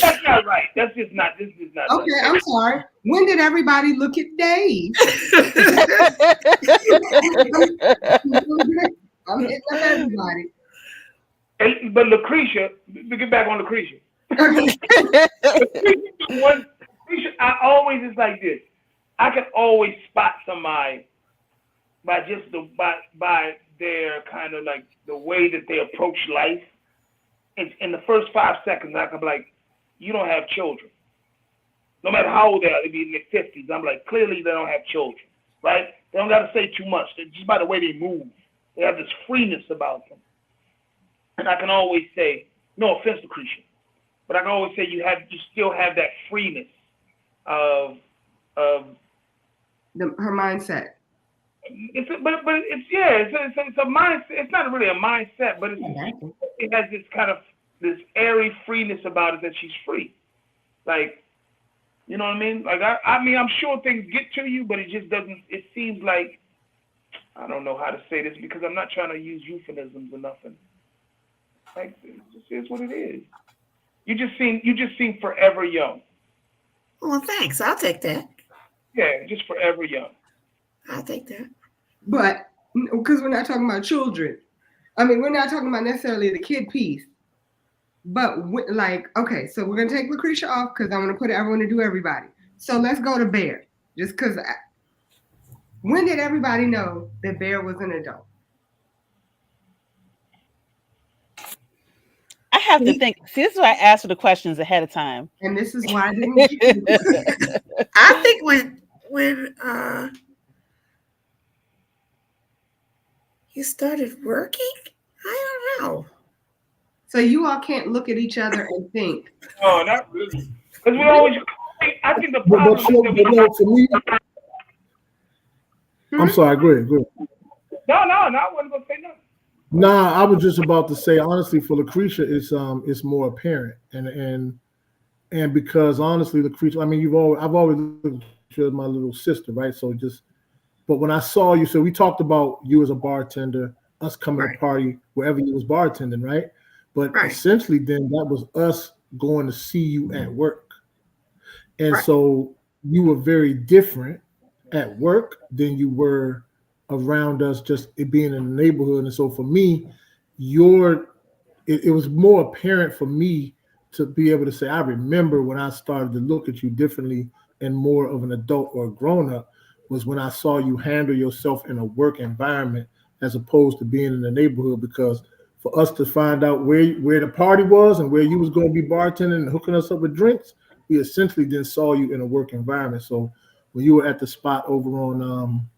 That's not right. This is not Okay, I'm sorry. When did everybody look at Dave? I'm hitting up everybody. But Lucretia, to get back on Lucretia. Lucretia, I always is like this. I can always spot somebody by just by their kind of like the way that they approach life. In the first 5 seconds, I can be like, you don't have children. No matter how old they are, they be in their 50s. I'm like, clearly they don't have children, right? They don't got to say too much. They're just by the way they move. They have this freeness about them. And I can always say, no offense, Lucretia, but I can always say you still have that freeness of her mindset. It's a mindset. It's not really a mindset, but it has this kind of this airy freeness about it that she's free. Like, you know what I mean? Like I mean, I'm sure things get to you, but it just doesn't. It seems like I don't know how to say this because I'm not trying to use euphemisms or nothing. Like it just is what it is. You just seem forever young. Well, thanks. I'll take that. Yeah, just forever young. I'll take that. But because we're not talking about children. I mean, we're not talking about necessarily the kid piece. But okay, so we're going to take Lucretia off because I want to put everyone to do everybody. So let's go to Bear. Just because when did everybody know that Bear was an adult? I have to think. See, this is why I asked for the questions ahead of time. And this is why I didn't I think when you started working, I don't know. So you all can't look at each other and think. No, not really. Because we always. I think the problem is that for me. I'm sorry. Go ahead. No, I wasn't gonna say nothing. Nah, I was just about to say honestly for Lucretia, it's more apparent and because honestly, Lucretia, I mean I've always looked at you as my little sister, right? So but when I saw you, so we talked about you as a bartender, us coming to party wherever you was bartending, right? But essentially then that was us going to see you at work. And so you were very different at work than you were around us, just it being in the neighborhood. And so for me, it was more apparent for me to be able to say, I remember when I started to look at you differently and more of an adult or a grown-up was when I saw you handle yourself in a work environment as opposed to being in the neighborhood, because for us to find out where the party was and where you was going to be bartending and hooking us up with drinks, we essentially then saw you in a work environment. So when you were at the spot over on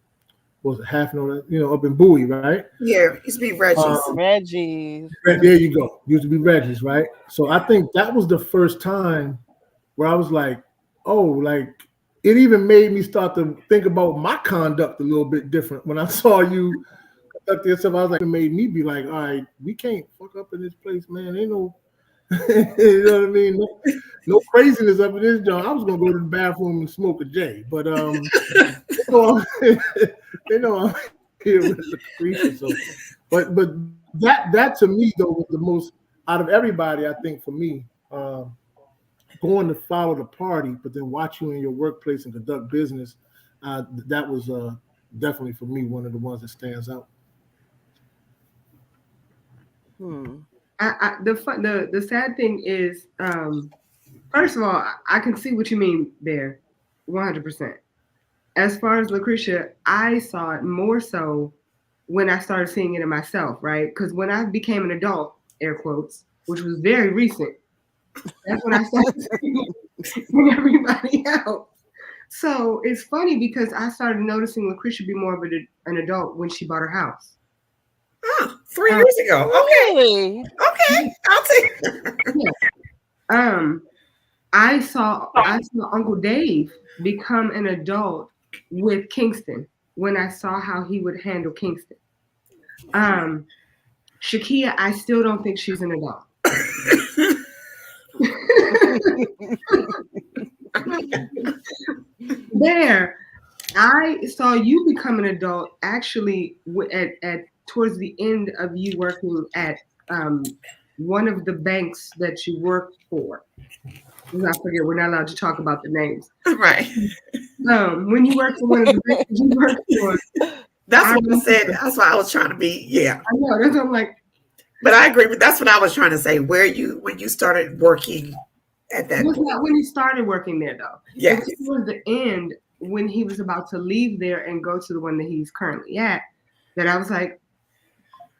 was it half an hour, up in Bowie, right? Yeah, it used to be Reggie's. Reggie's. There you go. Used to be Reggie's, right? So I think that was the first time where I was like, oh, like it even made me start to think about my conduct a little bit different when I saw you conduct yourself. I was like, it made me be like, all right, we can't fuck up in this place, man. Ain't no, you know what I mean? No craziness up in this joint. I was gonna go to the bathroom and smoke a J, but they know I'm here with the creature. So, but that to me though was the most out of everybody. I think for me, going to follow the party, but then watch you in your workplace and conduct business, that was definitely for me one of the ones that stands out. The sad thing is, first of all, I can see what you mean there, 100%. As far as Lucretia, I saw it more so when I started seeing it in myself, right? Because when I became an adult, air quotes, which was very recent, that's when I started seeing everybody else. So it's funny because I started noticing Lucretia be more of an adult when she bought her house. 3 years ago. Okay. Really? Okay. I'll take I saw Uncle Dave become an adult with Kingston when I saw how he would handle Kingston. Shakia, I still don't think she's an adult. There, I saw you become an adult actually at towards the end of you working at one of the banks that you worked for. I forget, we're not allowed to talk about the names. Right. When you worked for one of the banks you worked for. That's what I said. That's why I was trying to be, yeah. I know, that's what I'm like. But I agree with that's what I was trying to say. When you started working at that. It was not when he started working there though. Yes. It was the end when he was about to leave there and go to the one that he's currently at, that I was like,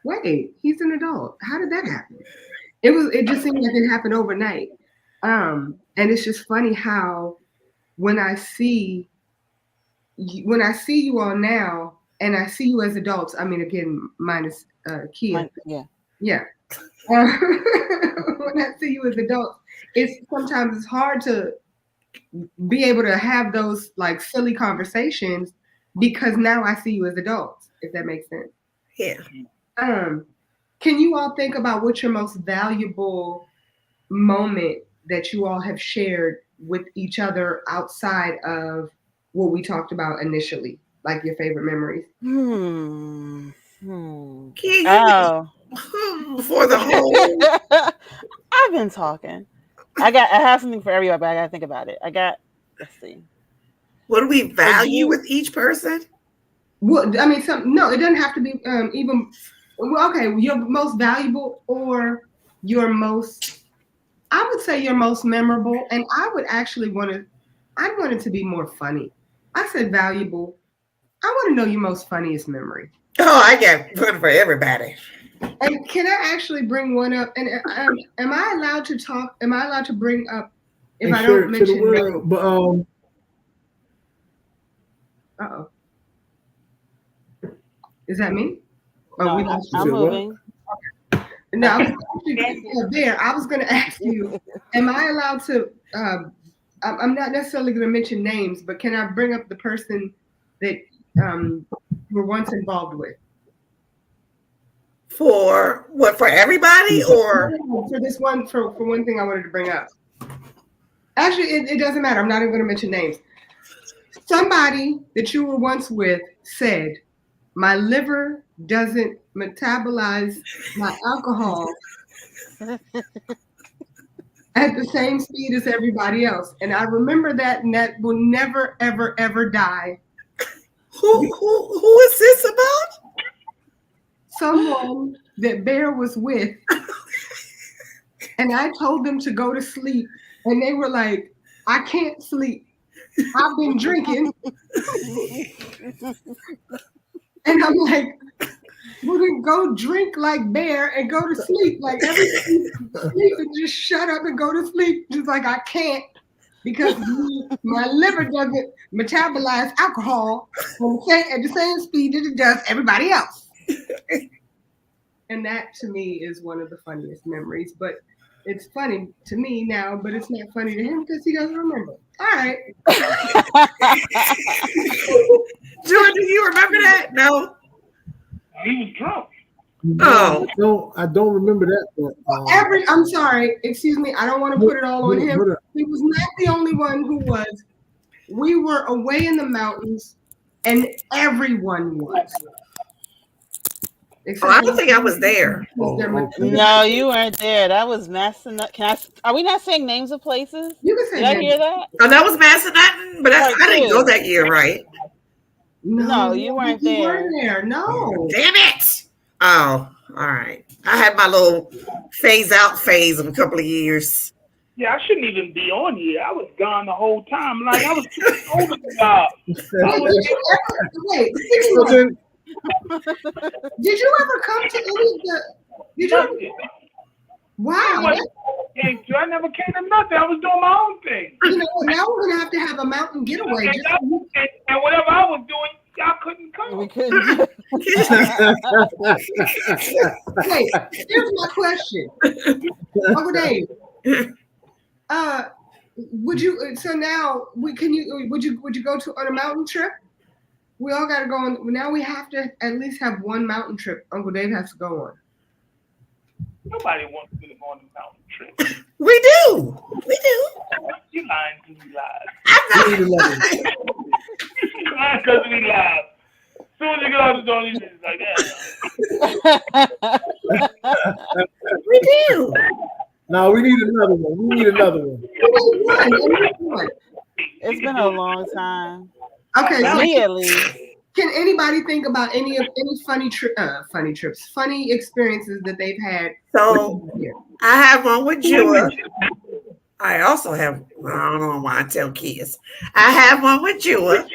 wait, he's an adult. How did that happen? It just seemed like it happened overnight. And it's just funny how when I see you all now and I see you as adults, I mean, again, minus Kia. Yeah. When I see you as adults, sometimes it's hard to be able to have those like silly conversations because now I see you as adults, if that makes sense. Yeah. Can you all think about what your most valuable moment that you all have shared with each other outside of what we talked about initially, like your favorite memories? Before the whole I've been talking. I have something for everybody, but I gotta think about it. Let's see. What do we value with each person? Well, I mean, no, it doesn't have to be even. Well, okay, your most valuable or your most, I would say your most memorable, and I would actually I want it to be more funny. I said valuable. I want to know your most funniest memory. Oh, I got one for everybody. And can I actually bring one up? And am I allowed to talk? Am I allowed to bring up if I don't mention names? But Uh-oh. Is that me? No, I'm moving. No, I was actually there. I was going to ask you, am I allowed to, I'm not necessarily going to mention names, but can I bring up the person that you were once involved with? For what, for everybody or? For this one, for one thing I wanted to bring up. Actually, it doesn't matter. I'm not even going to mention names. Somebody that you were once with said, my liver doesn't metabolize my alcohol at the same speed as everybody else. And I remember that, and that will never, ever, ever die. Who is this about? Someone that Bear was with. And I told them to go to sleep. And they were like, I can't sleep. I've been drinking. And I'm like, well, then go drink like Bear and go to sleep. Like everybody sleep and just shut up and go to sleep. Just like, I can't. because my liver doesn't metabolize alcohol at the same speed that it does everybody else. And that to me is one of the funniest memories. But it's funny to me now, but it's not funny to him because he doesn't remember. All right. Jordan, do you remember that? No. He was drunk. Oh. I don't remember that. But, I'm sorry, excuse me. I don't want to put it all on him. He was not the only one who was. We were away in the mountains, and everyone was. I don't think I was there. No, you weren't there. That was Massanutten. Are we not saying names of places? You can say. Did I hear that? Oh, that was Massanutten, but I didn't go that year, right? No, you weren't there. You weren't there. No. Damn it! Oh, all right. I had my little phase out phase of a couple of years. Yeah, I shouldn't even be on here. I was gone the whole time. Like I was too old to stop. Wait. Did you ever come to any of the? Did you? Wow. I never came to nothing. I was doing my own thing. You know, now we're gonna have a mountain getaway. And whatever I was doing, y'all couldn't come. We couldn't. Wait, here's my question, Uncle Dave. Would you? So now would you go on a mountain trip? We all got to go on. Now we have to at least have one mountain trip. Uncle Dave has to go on. Nobody wants me to go on a mountain trip. We do. You lying because we live. I'm not lying. You lying because we live. As soon as you get off the door, it's like that. We do. No, we need another one. It's been a long time. Okay, so Me at least. can anybody think about any funny trips, funny experiences that they've had? So I have one with Jua. I also have. I don't know why I tell kids. I have one with Jua.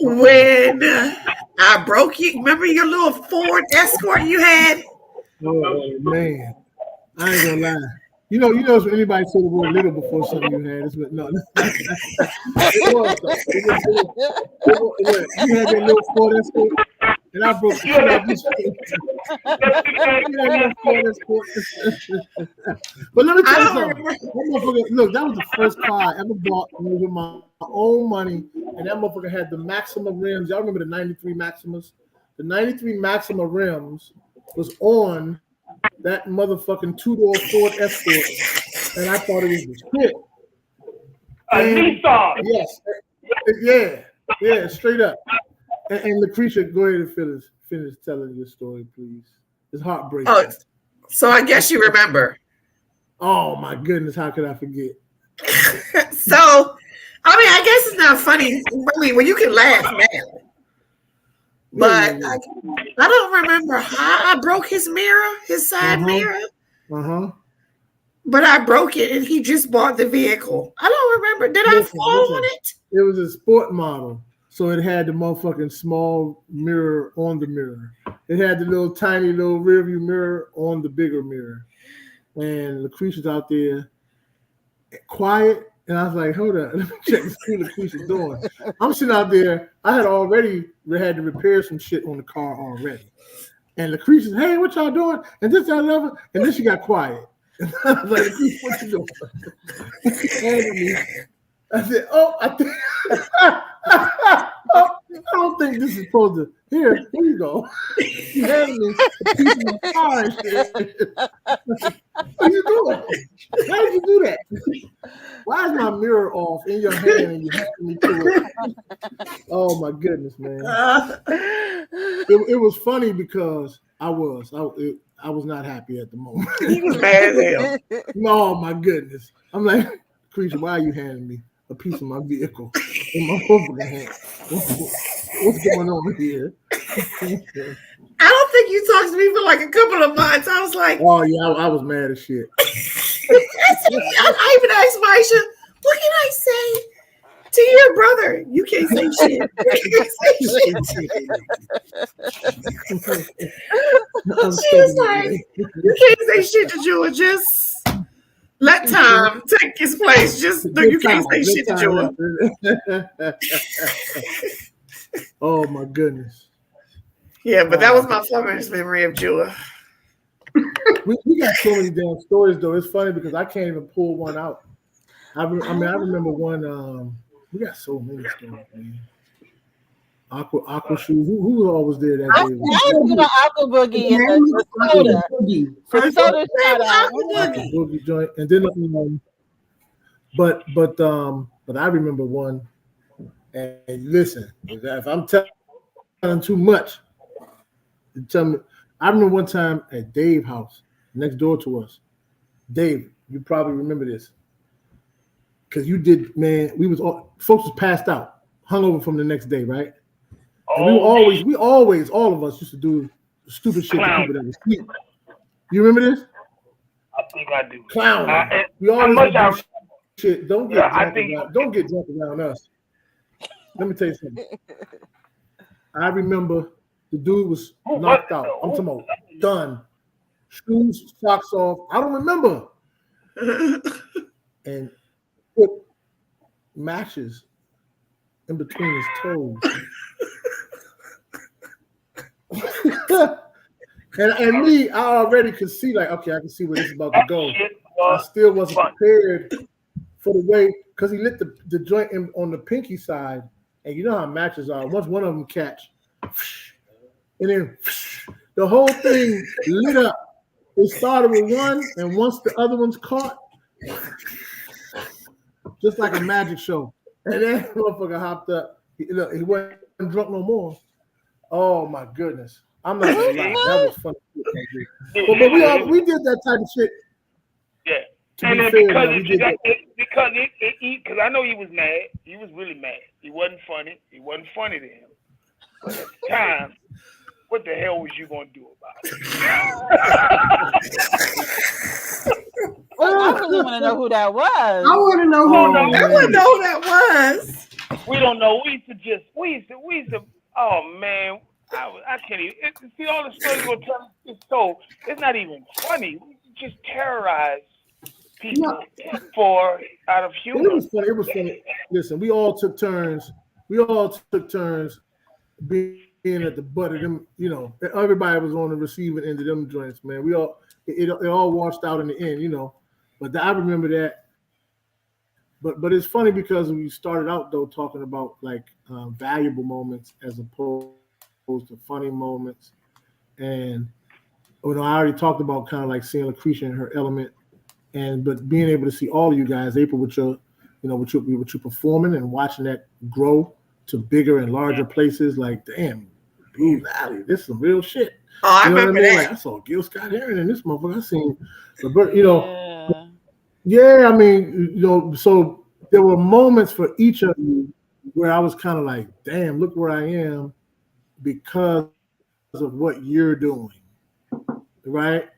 When I broke you, remember your little Ford Escort you had? Oh man, I ain't gonna lie. You know, if anybody said the word little before something you had, no. It was. You had that little Ford Escort, and I broke the shit out of this. But let me tell you something. Look, that was the first car I ever bought with my own money, and that motherfucker had the Maxima rims. Y'all remember the 93 Maximas? The 93 Maxima rims was on that motherfucking two-door Ford Escort, and I thought it was the shit. Nissan. Yes, yeah, straight up. And Lucretia, go ahead and finish telling your story, please. It's heartbreaking. Oh, so I guess you remember. Oh my goodness, how could I forget? So, I mean, I guess it's not funny. I mean, well, you can laugh now. But I don't remember how I broke his mirror, his side mirror. But I broke it and he just bought the vehicle. I don't remember. Did I fall on it? It was a sport model. So it had the motherfucking small mirror on the mirror. It had the little tiny little rearview mirror on the bigger mirror. And Lucretia's out there quiet. And I was like, hold on, let me check and see what Lucretia's doing. I'm sitting out there. I had to repair some shit on the car already. And Lucretia's, hey, what y'all doing? And this, that, and and then she got quiet. And I was like, what you doing? I said, I don't think this is supposed to. Here you go. You handed me a piece of my car and shit. What are you doing? How did you do that? Why is my mirror off in your hand and you handed me to it? Oh my goodness, man. It was funny because I was not happy at the moment. He was mad at him. Oh my goodness. I'm like, Creature, why are you handing me a piece of my vehicle in my overhead hand? What's going on here? I don't think you talked to me for like a couple of months. I was like, oh yeah, I was mad as shit. I even asked Maisha, what can I say to your brother? You can't say shit. She was like, you can't say shit to Jewel. Just Let Tom take his place. Just you can't say shit to Joy. Oh my goodness. Yeah, but that was my first memory of Joy. We got so many damn stories though. It's funny because I can't even pull one out. I remember one. We got so many stories, man. Aqua shoes. Who was always there that I day? do the Aqua Boogie and the soda. The soda shot out. Aqua Boogie joint, and then but I remember one. And listen, if I'm telling too much, tell me. I remember one time at Dave's house next door to us. Dave, you probably remember this. Because you did, man, folks was passed out, hungover from the next day, right? And we always, all of us used to do stupid shit to people that were asleep. You remember this? I think I do. Clown. We always do shit. Don't get drunk around us. Let me tell you something. I remember the dude was knocked out. I'm talking about done. Shoes, socks off. I don't remember. And put matches in between his toes. and me, I already could see, like, okay, I can see where this is about to go. I still wasn't prepared for the way, because he lit the joint on the pinky side, and you know how matches are. Once one of them catch, and then the whole thing lit up. It started with one, and once the other one's caught, just like a magic show. And then motherfucker hopped up. He wasn't drunk no more. Oh my goodness. I'm not gonna lie. That was funny. But we did that type of shit. Yeah. And then because I know he was mad. He was really mad. He wasn't funny. It wasn't funny to him. But at the time, what the hell was you gonna do about it? Well, I really want to know who that was. I want to know who. I want to know who that was. We don't know. We used to. Oh man, I can't even. See all the stories we're telling. It's not even funny. We just terrorize people out of humor. It was funny. Listen, we all took turns being at the butt of them. You know, everybody was on the receiving end of them joints, man. It all washed out in the end, you know. But I remember that. But it's funny because we started out though talking about like valuable moments as opposed to funny moments, and I already talked about kind of like seeing Lucretia in her element, but being able to see all of you guys, April, with your performing and watching that grow to bigger and larger places. Like, damn, Blue Valley, this is some real shit. Oh, I remember that. Like, I saw Gil Scott Heron in this motherfucker. I seen, yeah, I mean, so there were moments for each of you where I was kind of like, damn, look where I am because of what you're doing, right?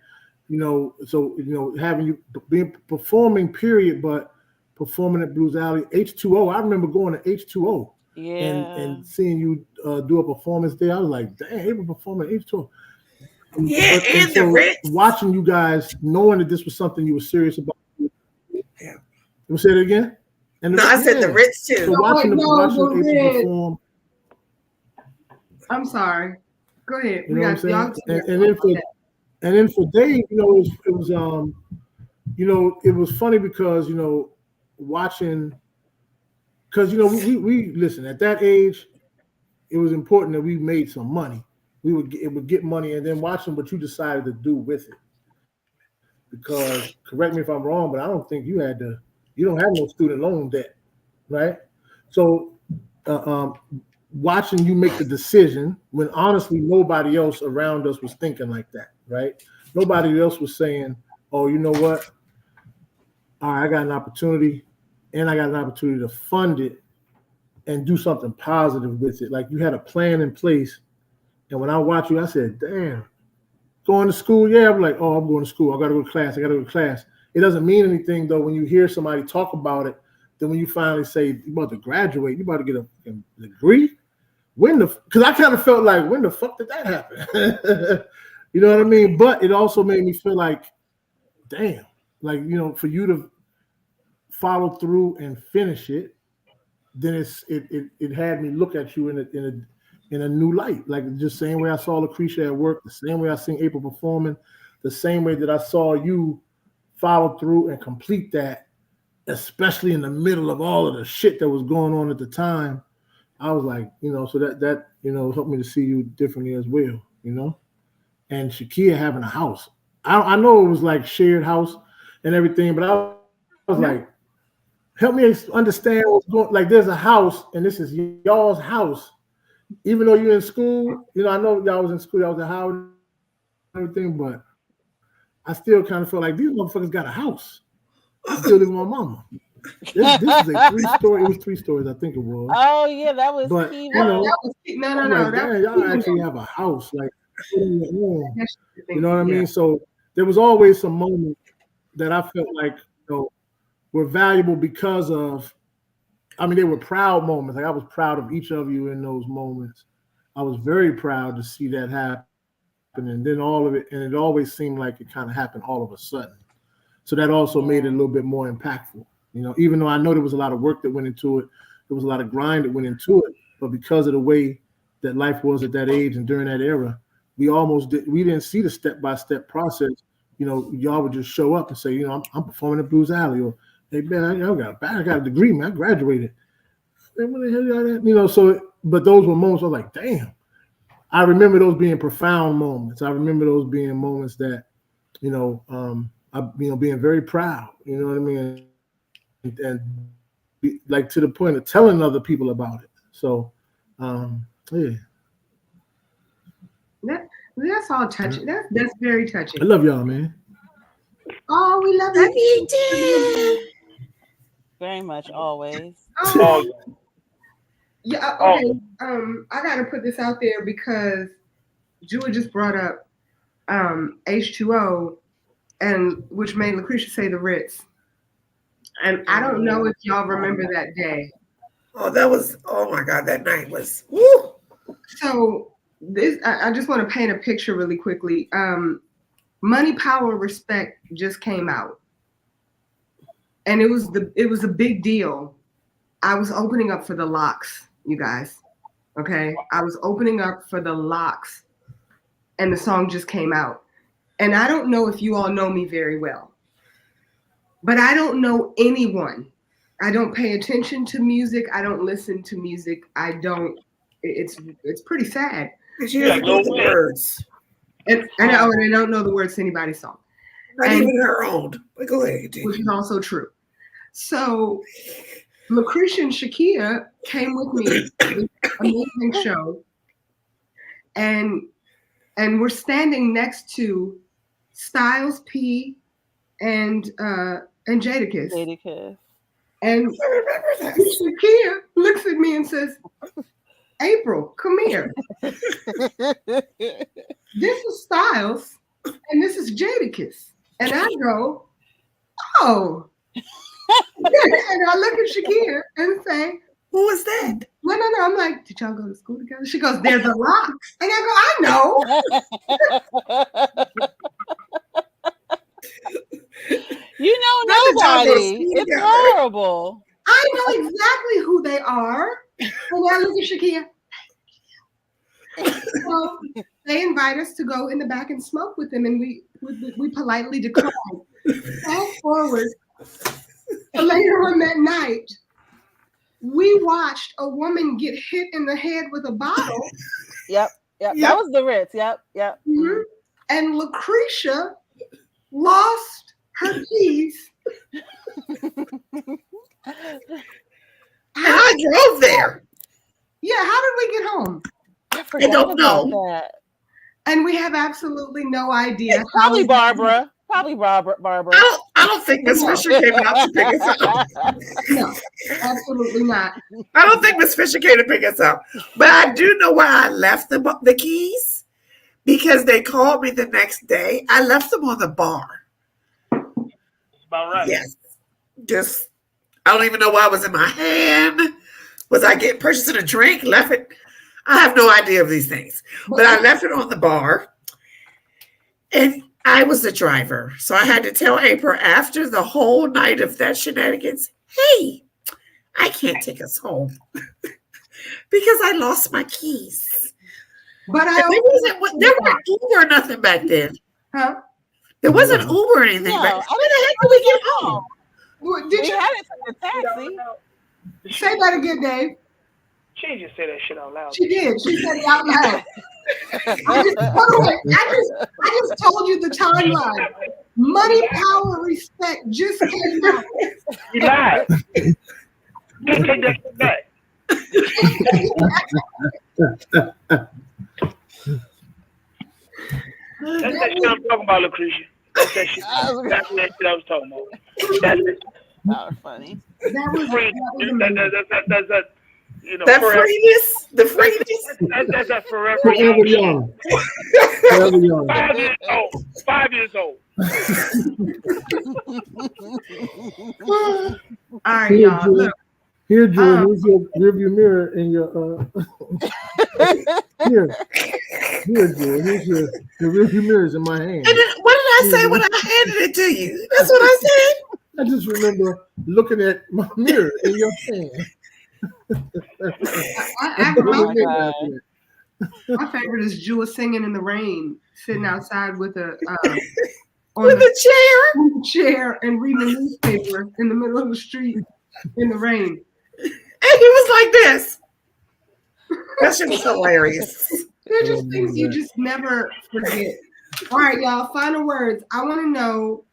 Having you being performing, period, but performing at Blues Alley, H2O. I remember going to H2O and seeing you do a performance there. I was like, damn, April performing at H2O. And the Ritz. Watching you guys, knowing that this was something you were serious about. Yeah. You say it again? I said the Ritz too. So watching April perform. I'm sorry. Go ahead. You know what I'm saying? And then for Dave, it was funny because watching, because we listen at that age, it was important that we made some money. It would get money, and then watching what you decided to do with it. Because correct me if I'm wrong, but I don't think you don't have no student loan debt, right? So watching you make the decision when honestly nobody else around us was thinking like that, right? Nobody else was saying, oh, you know what? All right, I got an opportunity and I got an opportunity to fund it and do something positive with it. Like you had a plan in place. And when I watch you, I said, damn, going to school? Yeah, I'm like, oh, I'm going to school. I got to go to class. It doesn't mean anything, though, when you hear somebody talk about it. Then when you finally say, you're about to graduate, you're about to get a degree? Because I kind of felt like, when the fuck did that happen? You know what I mean? But it also made me feel like, damn, like, for you to follow through and finish it, then it had me look at you in a new light. Like just same way I saw Lucretia at work, the same way I seen April performing, the same way that I saw you follow through and complete that, especially in the middle of all of the shit that was going on at the time. I was like, so that helped me to see you differently as well, And Shakia having a house. I know it was like shared house and everything, but I was like, help me understand what's going. Like, there's a house, and this is y'all's house. Even though you're in school, I know y'all was in school, y'all was at Howard and everything, but I still kind of feel like these motherfuckers got a house. I still live with my mama. This is a 3-story. It was 3 stories, I think it was. Oh yeah, that was but key. No. Like, damn, y'all actually have a house, like, you know what I mean? So there was always some moments that I felt like were valuable because of. I mean, they were proud moments. Like I was proud of each of you in those moments. I was very proud to see that happen, and then all of it, and it always seemed like it kind of happened all of a sudden. So that also made it a little bit more impactful. Even though I know there was a lot of work that went into it, there was a lot of grind that went into it, but because of the way that life was at that age and during that era, we didn't see the step-by-step process. Y'all would just show up and say, I'm performing at Blues Alley, or hey man, I got a degree, man, I graduated. What the hell y'all that? So, but those were moments I was like, damn. I remember those being profound moments. I remember those being moments that, being very proud, you know what I mean? And like to the point of telling other people about it. So, yeah. That's all touching. That's very touching. I love y'all, man. Oh, we love you. Very much, always. Oh, yeah. Okay. I gotta put this out there because Julie just brought up H2O, and which made Lucretia say the Ritz. And I don't know if y'all remember that day. Oh my God, that night was woo. So I just want to paint a picture really quickly. Money, Power, Respect just came out, and it was a big deal. I was opening up for the Locks, you guys. Okay, I was opening up for the Locks, and the song just came out. And I don't know if you all know me very well, but I don't know anyone. I don't pay attention to music. I don't listen to music. I don't. It's pretty sad. You don't know the words. And I don't know the words to anybody's song. Not even her own. But go ahead. Which is also true. So Lucretia and Shakia came with me to this amazing show. And we're standing next to Styles P and Jadakiss. Jadakiss. And Shakia looks at me and says, April, come here. This is Styles and this is Jadakiss. And I go, oh. And I look at Shakia and say, who was that? No. I'm like, did y'all go to school together? She goes, there's a rock. And I go, I know. You know nobody. It's horrible. I know exactly who they are. And I look at Shakia. So they invite us to go in the back and smoke with them, and we politely declined. Fast forward to later on that night, we watched a woman get hit in the head with a bottle. Yep. That was the Ritz. Yep. Mm-hmm. And Lucretia lost her keys. And I drove there. Yeah, how did we get home? I don't know. That. And we have absolutely no idea. Probably Barbara. I don't think Miss Fisher came out to pick us up. No, absolutely not. I don't think Miss Fisher came to pick us up. But I do know why I left the keys, because they called me the next day. I left them on the bar. That's about right. Yes. I don't even know why it was in my hand. Was I purchasing a drink? Left it. I have no idea of these things. But I left it on the bar. And I was the driver, so I had to tell April after the whole night of that shenanigans, hey, I can't take us home because I lost my keys. But there wasn't Uber or nothing back then. Huh? There wasn't Uber or anything. No, How the heck did we get home? Did We you had it from the taxi. say that again, Dave? She ain't just say that shit out loud. She did. She said it out loud. I just told you the timeline. Money, power, respect just came out. You lied. Can't take that shit back. That's that shit I'm talking about, Lucretia. That's that shit. That's that shit I was talking about. That's it. That was funny. That was That you know, That forever. freeness, the freeness. That's that forever Forever young. young. Forever young. 5 years old. 5 years old. all right, y'all. Look, Here, Drew, here's your rearview mirror in your here, Drew. Here's your rearview mirrors in my hand. And then, what did I say when I handed it to you? That's what I said. I just remember looking at my mirror in your hand. my favorite is Jewel singing in the rain, sitting outside with a With a chair and reading a newspaper in the middle of the street in the rain. And he was like this. That shit was hilarious. They're just things you just never forget. All right, y'all. Final words. I want to know.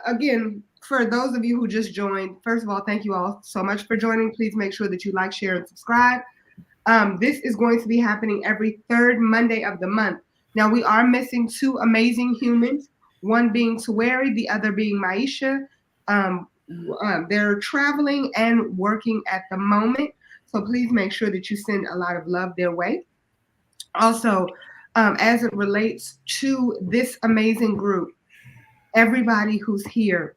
Again, for those of you who just joined, first of all, thank you all so much for joining. Please make sure that you like, share, and subscribe. This is going to be happening every third Monday of the month. Now, we are missing two amazing humans, one being Tawari, the other being Maisha. They're traveling and working at the moment. So please make sure that you send a lot of love their way. Also, as it relates to this amazing group, everybody who's here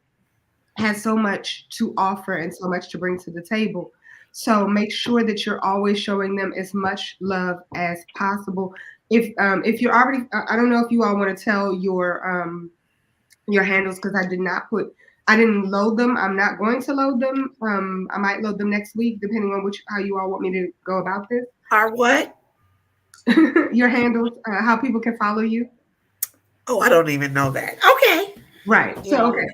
has so much to offer and so much to bring to the table. So make sure that you're always showing them as much love as possible. If you're already, I don't know if you all want to tell your handles, because I didn't load them. I'm not going to load them. I might load them next week, depending on how you all want me to go about this. Our what? Your handles, how people can follow you. Oh, I don't even know that. Okay. Right. Yeah. So, okay.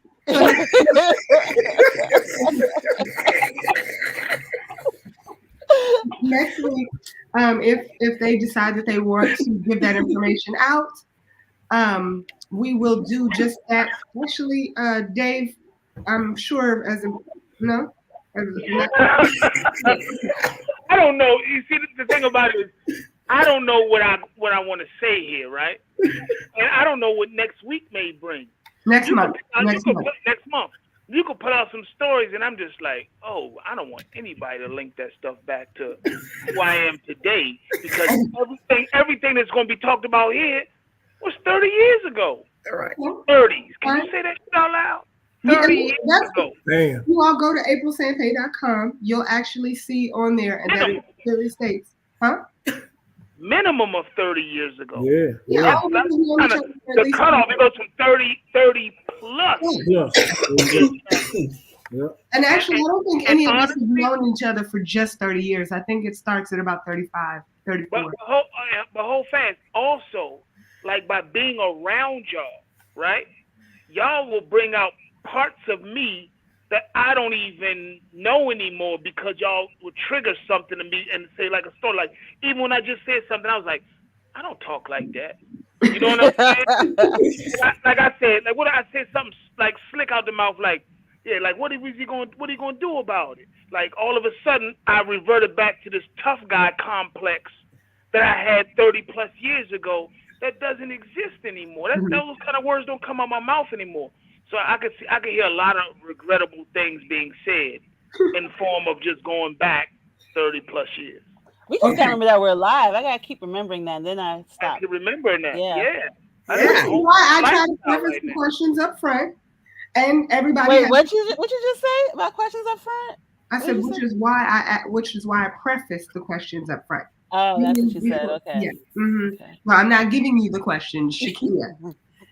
Next week, if they decide that they want to give that information out, we will do just that. Actually, Dave, I'm sure no. I don't know. You see, the thing about it is, I don't know what I want to say here, right? And I don't know what next week may bring. Next month. Next month. You could put out some stories, and I'm just like, oh, I don't want anybody to link that stuff back to who I am today, because everything that's going to be talked about here was 30 years ago. All right. 30s. Can you say that shit out loud? 30 years ago. Damn. You all go to aprilsanpay.com. You'll actually see on there, and that clearly states, huh? Minimum of 30 years ago. Yeah. That's the cutoff. It goes from 30 plus. Yeah. And actually, I don't think any of us have known each other for just 30 years. I think it starts at about 35, 34. But hold fast. Also, like by being around y'all, right? Y'all will bring out parts of me that I don't even know anymore, because y'all would trigger something to me and say like a story. Like, even when I just said something, I was like, I don't talk like that. You know what I'm saying? Like I said, like what I said, something like slick out the mouth, like, yeah, like what are you gonna do about it? Like all of a sudden I reverted back to this tough guy complex that I had 30 plus years ago that doesn't exist anymore. Those kind of words don't come out my mouth anymore. So I could hear a lot of regrettable things being said in form of just going back 30 plus years. We just can't remember that we're live. I gotta keep remembering that, and then I stop. I keep remembering that. Yeah. That's why I try to preface the questions up front, and everybody. Wait, what you just say about questions up front? I said, which is why I preface the questions up front. Oh, that's what you said. Okay. Yeah. Mm-hmm. Okay. Well, I'm not giving you the questions, Shakia.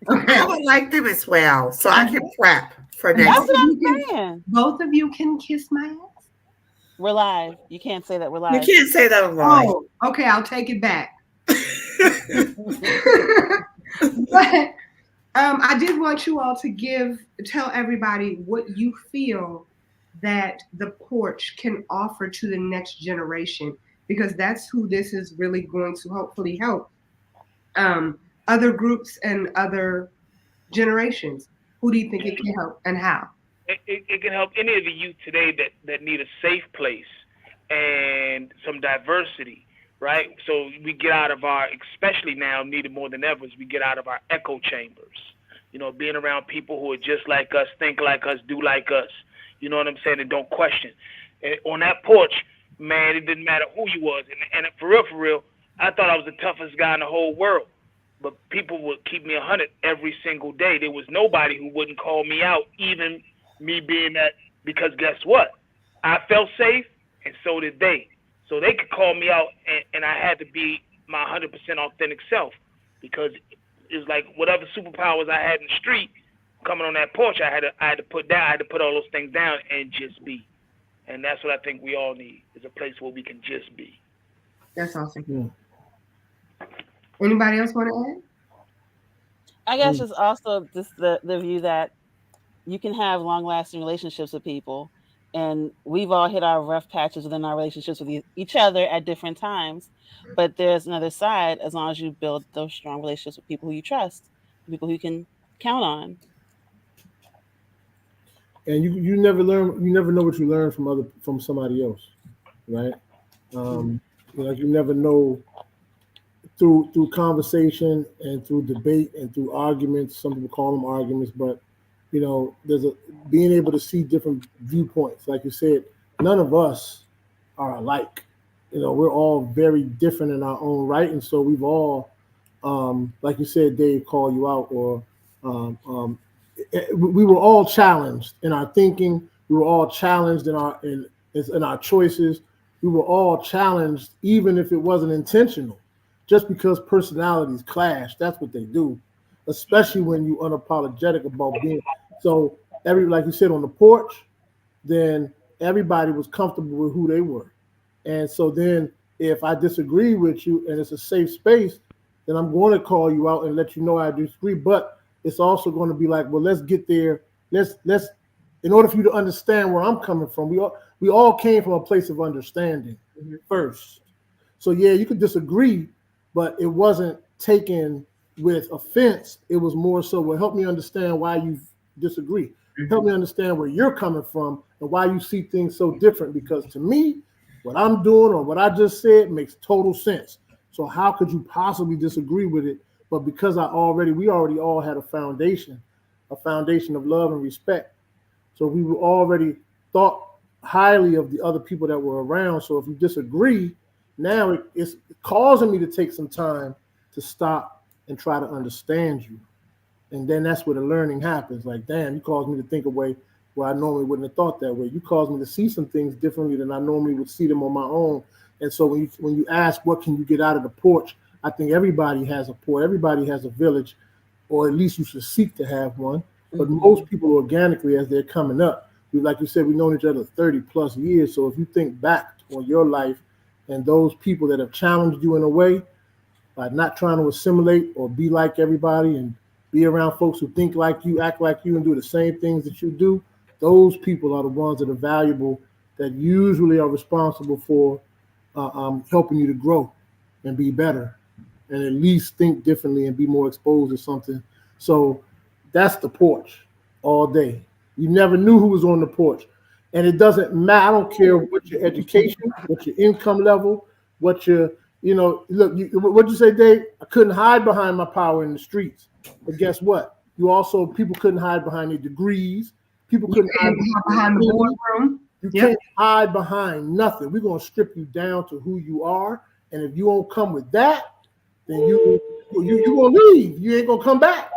Okay. I would like them as well, so I can prep for next. That's what I'm saying. Both of you can kiss my ass. We're live. You can't say that we're You live. can't say that online. Oh, okay. I'll take it back. But I did want you all to tell everybody what you feel that the porch can offer to the next generation, because that's who this is really going to hopefully help. Other groups and other generations. Who do you think it can help and how? It can help any of the youth today that need a safe place and some diversity, right? So we get out of our, especially now, needed more than ever, is we get out of our echo chambers. You know, being around people who are just like us, think like us, do like us. You know what I'm saying? And don't question. And on that porch, man, it didn't matter who you was. And for real, I thought I was the toughest guy in the whole world. But people would keep me 100 every single day. There was nobody who wouldn't call me out, even me being that, because guess what? I felt safe, and so did they. So they could call me out, and I had to be my 100% authentic self, because it was like whatever superpowers I had in the street, coming on that porch, I had to put all those things down and just be. And that's what I think we all need, is a place where we can just be. That's awesome. Yeah. Anybody else want to add? I guess it's also just the view that you can have long-lasting relationships with people, and we've all hit our rough patches within our relationships with each other at different times. But there's another side, as long as you build those strong relationships with people who you trust, people who you can count on. And you never know what you learn from somebody else, right? Like you never know through conversation and through debate and through arguments. Some people call them arguments, but you know, there's being able to see different viewpoints. Like you said, none of us are alike. You know, we're all very different in our own right, and so we've all, like you said, Dave, call you out, or we were all challenged in our thinking. We were all challenged in our choices. We were all challenged, even if it wasn't intentional, just because personalities clash. That's what they do, especially when you're unapologetic about being. So like you said, on the porch, then everybody was comfortable with who they were. And so then if I disagree with you and it's a safe space, then I'm going to call you out and let you know I disagree. But it's also going to be like, well, let's get there. Let's in order for you to understand where I'm coming from, we all came from a place of understanding first. So yeah, you could disagree, but it wasn't taken with offense. It was more so, well, help me understand why you disagree. Help me understand where you're coming from and why you see things so different. Because to me, what I'm doing or what I just said makes total sense. So how could you possibly disagree with it? But because we already all had a foundation of love and respect. So we were already thought highly of the other people that were around. So if you disagree, now it's causing me to take some time to stop and try to understand you. And then that's where the learning happens. Like, damn, you caused me to think a way where I normally wouldn't have thought that way. You caused me to see some things differently than I normally would see them on my own. And so when you ask, what can you get out of the porch? I think everybody has a porch. Everybody has a village, or at least you should seek to have one. But most people organically, as they're coming up, like you said, we've known each other 30 plus years. So if you think back on your life and those people that have challenged you in a way by not trying to assimilate or be like everybody and be around folks who think like you, act like you, and do the same things that you do, those people are the ones that are valuable, that usually are responsible for helping you to grow and be better and at least think differently and be more exposed to something. So that's the porch all day. You never knew who was on the porch. And it doesn't matter. I don't care what your education, what your income level, what your, look, what'd you say, Dave? I couldn't hide behind my power in the streets. But guess what? People couldn't hide behind their degrees. People couldn't hide behind the boardroom. You can't hide behind nothing. We're going to strip you down to who you are. And if you won't come with that, then you're going to leave. You ain't going to come back.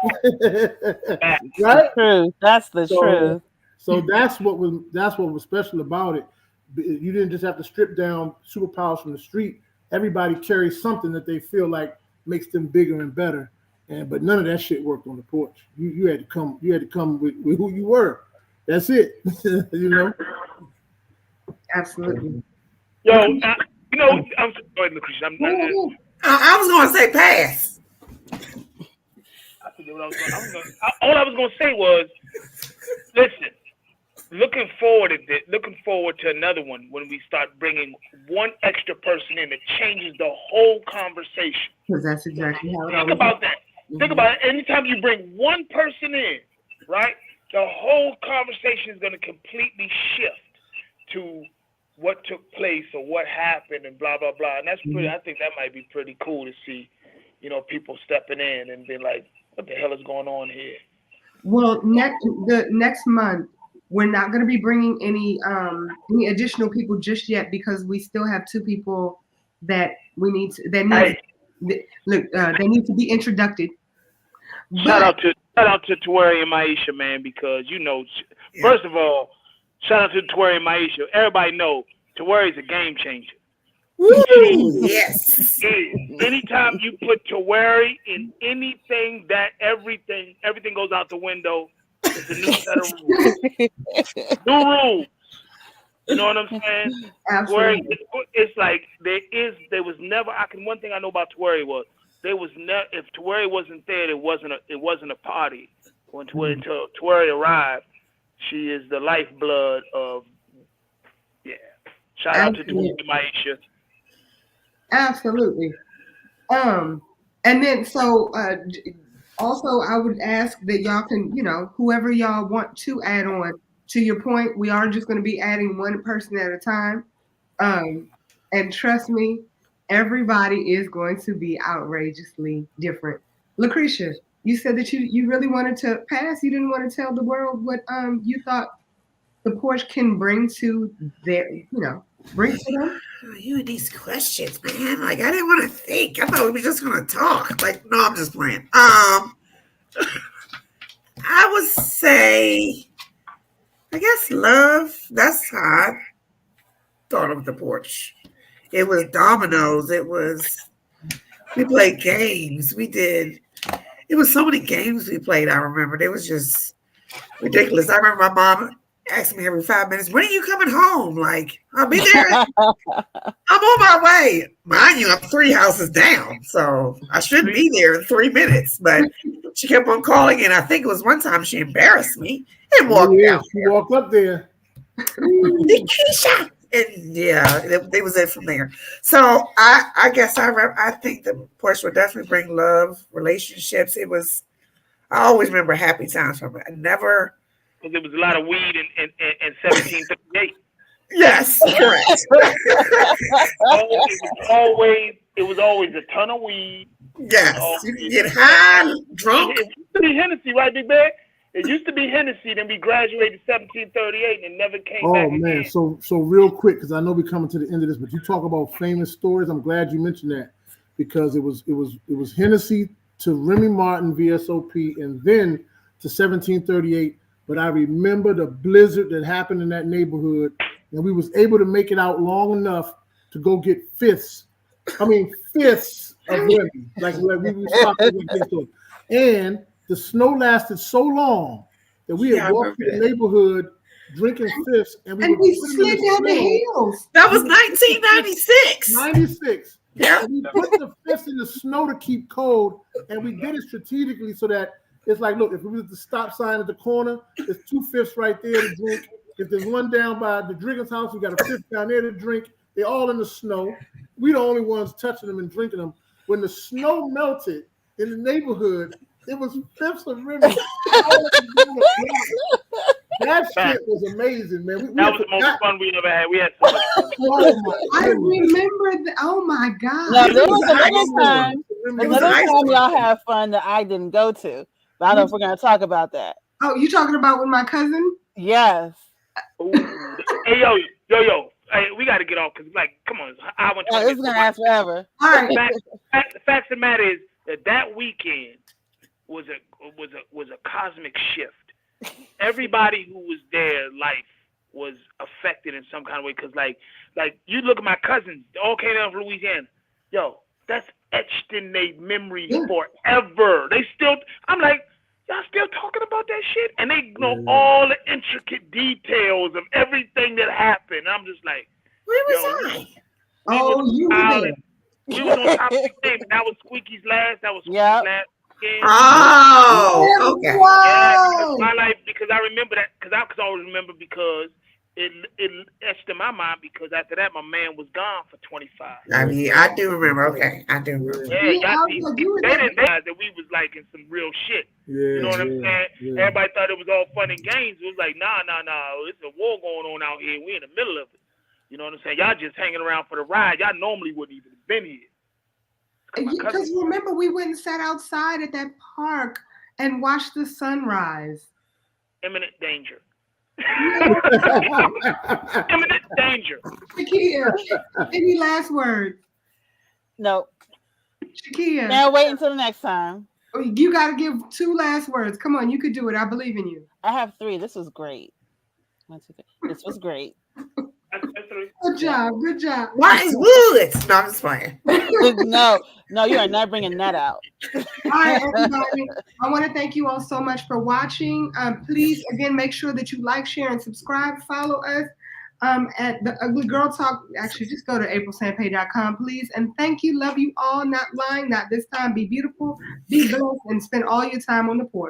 Right? That's the truth. So that's what was special about it. You didn't just have to strip down superpowers from the street. Everybody carries something that they feel like makes them bigger and better. but none of that shit worked on the porch. You had to come with who you were. That's it. You know. Absolutely. Yo, I'm sorry, Lucretia. I was going to say pass. I forget what all I was going to say was, listen, looking forward to another one when we start bringing one extra person in, it changes the whole conversation. Because that's exactly how it Think about that. Think about it. Anytime you bring one person in, right, the whole conversation is going to completely shift to what took place or what happened and blah, blah, blah. And that's pretty, I think that might be pretty cool to see, people stepping in and being like, what the hell is going on here? Well, next month, we're not going to be bringing any additional people just yet because we still have 2 people that we need to, they need to be introduced. Shout out to Tawari and Maisha, man, because first of all, shout out to Tawari and Maisha. Everybody know Tawari is a game changer. Woo, yes. Anytime you put Tawari in anything, that everything goes out the window. It's a new set of rules. New rules. You know what I'm saying? Absolutely. It's like there was never. One thing I know about Tawari was there was never. If Tawari wasn't there, it wasn't a party. Until Tawari arrived, she is the lifeblood of. Yeah. Shout out to Tawari and Maisha. Absolutely. And then also I would ask that y'all can, whoever y'all want to add on. To your point, we are just going to be adding one person at a time. And trust me, everybody is going to be outrageously different. Lucretia, you said that you really wanted to pass. You didn't want to tell the world what you thought the Porch can bring to bring to them. You and these questions, man. Like, I didn't want to think. I thought we were just going to talk. Like, no, I'm just playing. I would say, I guess love. That's how I thought of the Porch. It was dominoes. We played games. It was so many games we played, I remember. It was just ridiculous. I remember my mom asking me every 5 minutes, when are you coming home? Like, I'll be there. I'm on my way. Mind you, I'm 3 houses down, so I should be there in 3 minutes. But she kept on calling, and I think it was one time she embarrassed me and walked out. She walked up there. Nikisha! And yeah, it was it from there. So I guess I think the Porch would definitely bring love, relationships. I always remember happy times from it. Because there was a lot of weed in 1738. Yes, correct. It was always a ton of weed. Yes, you can get high, drunk. It used to be Hennessy, right, Big Bear? It used to be Hennessy, then we graduated 1738 and never came back again. So real quick, because I know we're coming to the end of this, but you talk about famous stories. I'm glad you mentioned that because it was Hennessy to Remy Martin, VSOP, and then to 1738. But I remember the blizzard that happened in that neighborhood, and we was able to make it out long enough to go get fifths of Remy. Like we stopped at the store. And the snow lasted so long that we had walked through the neighborhood drinking fifths, and we slid down the hills. That was 1996. 96. Yeah. And we put the fifths in the snow to keep cold, and we did it strategically so that it's like, look, if we was at the stop sign at the corner, there's 2 fifths right there to drink. If there's one down by the drinker's house, we got a fifth down there to drink. They're all in the snow. We the only ones touching them and drinking them. When the snow melted in the neighborhood, it was fifths of Remy. That shit was amazing, man. That was the most fun we ever had. We had so much fun. I remember oh my God. No, there was another time y'all had fun that I didn't go to. But I don't know if we're going to talk about that. Oh, you talking about with my cousin? Yes. Ooh. Hey, yo. Hey, we got to get off because, come on. This is going to last forever. All right. The fact of the matter is that weekend was a cosmic shift. Everybody who was there, life was affected in some kind of way. Because, like you look at my cousins, they all came down from Louisiana. Yo, that's etched in their memories Yeah. forever. They still, I'm like, y'all still talking about that shit? And they know Yeah. all the intricate details of everything that happened. I'm just like, Where was yo, I? Oh, you were there. we was on top of the game. That was Squeaky's last. That was Squeaky's Yep. last game. Oh, okay. Yeah, because Whoa! my life, because I remember that, because I always remember because it etched in my mind because after that my man was gone for 25. I mean, I do remember. Okay, I do remember. Yeah, Yeah, I was see, like, you were they there. didn't realize that we was like in some real shit. You know what I'm saying? Yeah. Everybody thought it was all fun and games. It was like, nah, it's a war going on out here. We in the middle of it. You know what I'm saying? Y'all just hanging around for the ride. Y'all normally wouldn't even have been here. Because remember, we went and sat outside at that park and watched the sunrise. Imminent danger. Imminent danger. Shakia, any last words? No. Shakia, Now wait until the next time. you got to give 2 last words. Come on, you could do it. I believe in you. I have 3. This was great. 1, 2, 3. This was great. Good job. Good job. Why is Woods? No, I'm just playing. No, you are not bringing that out. All right, everybody. I want to thank you all so much for watching. Please, again, make sure that you like, share, and subscribe. Follow us at the Ugly Girl Talk. Actually, just go to aprilsandpay.com, please. And thank you. Love you all. Not lying. Not this time. Be beautiful. Be blessed. And spend all your time on the porch.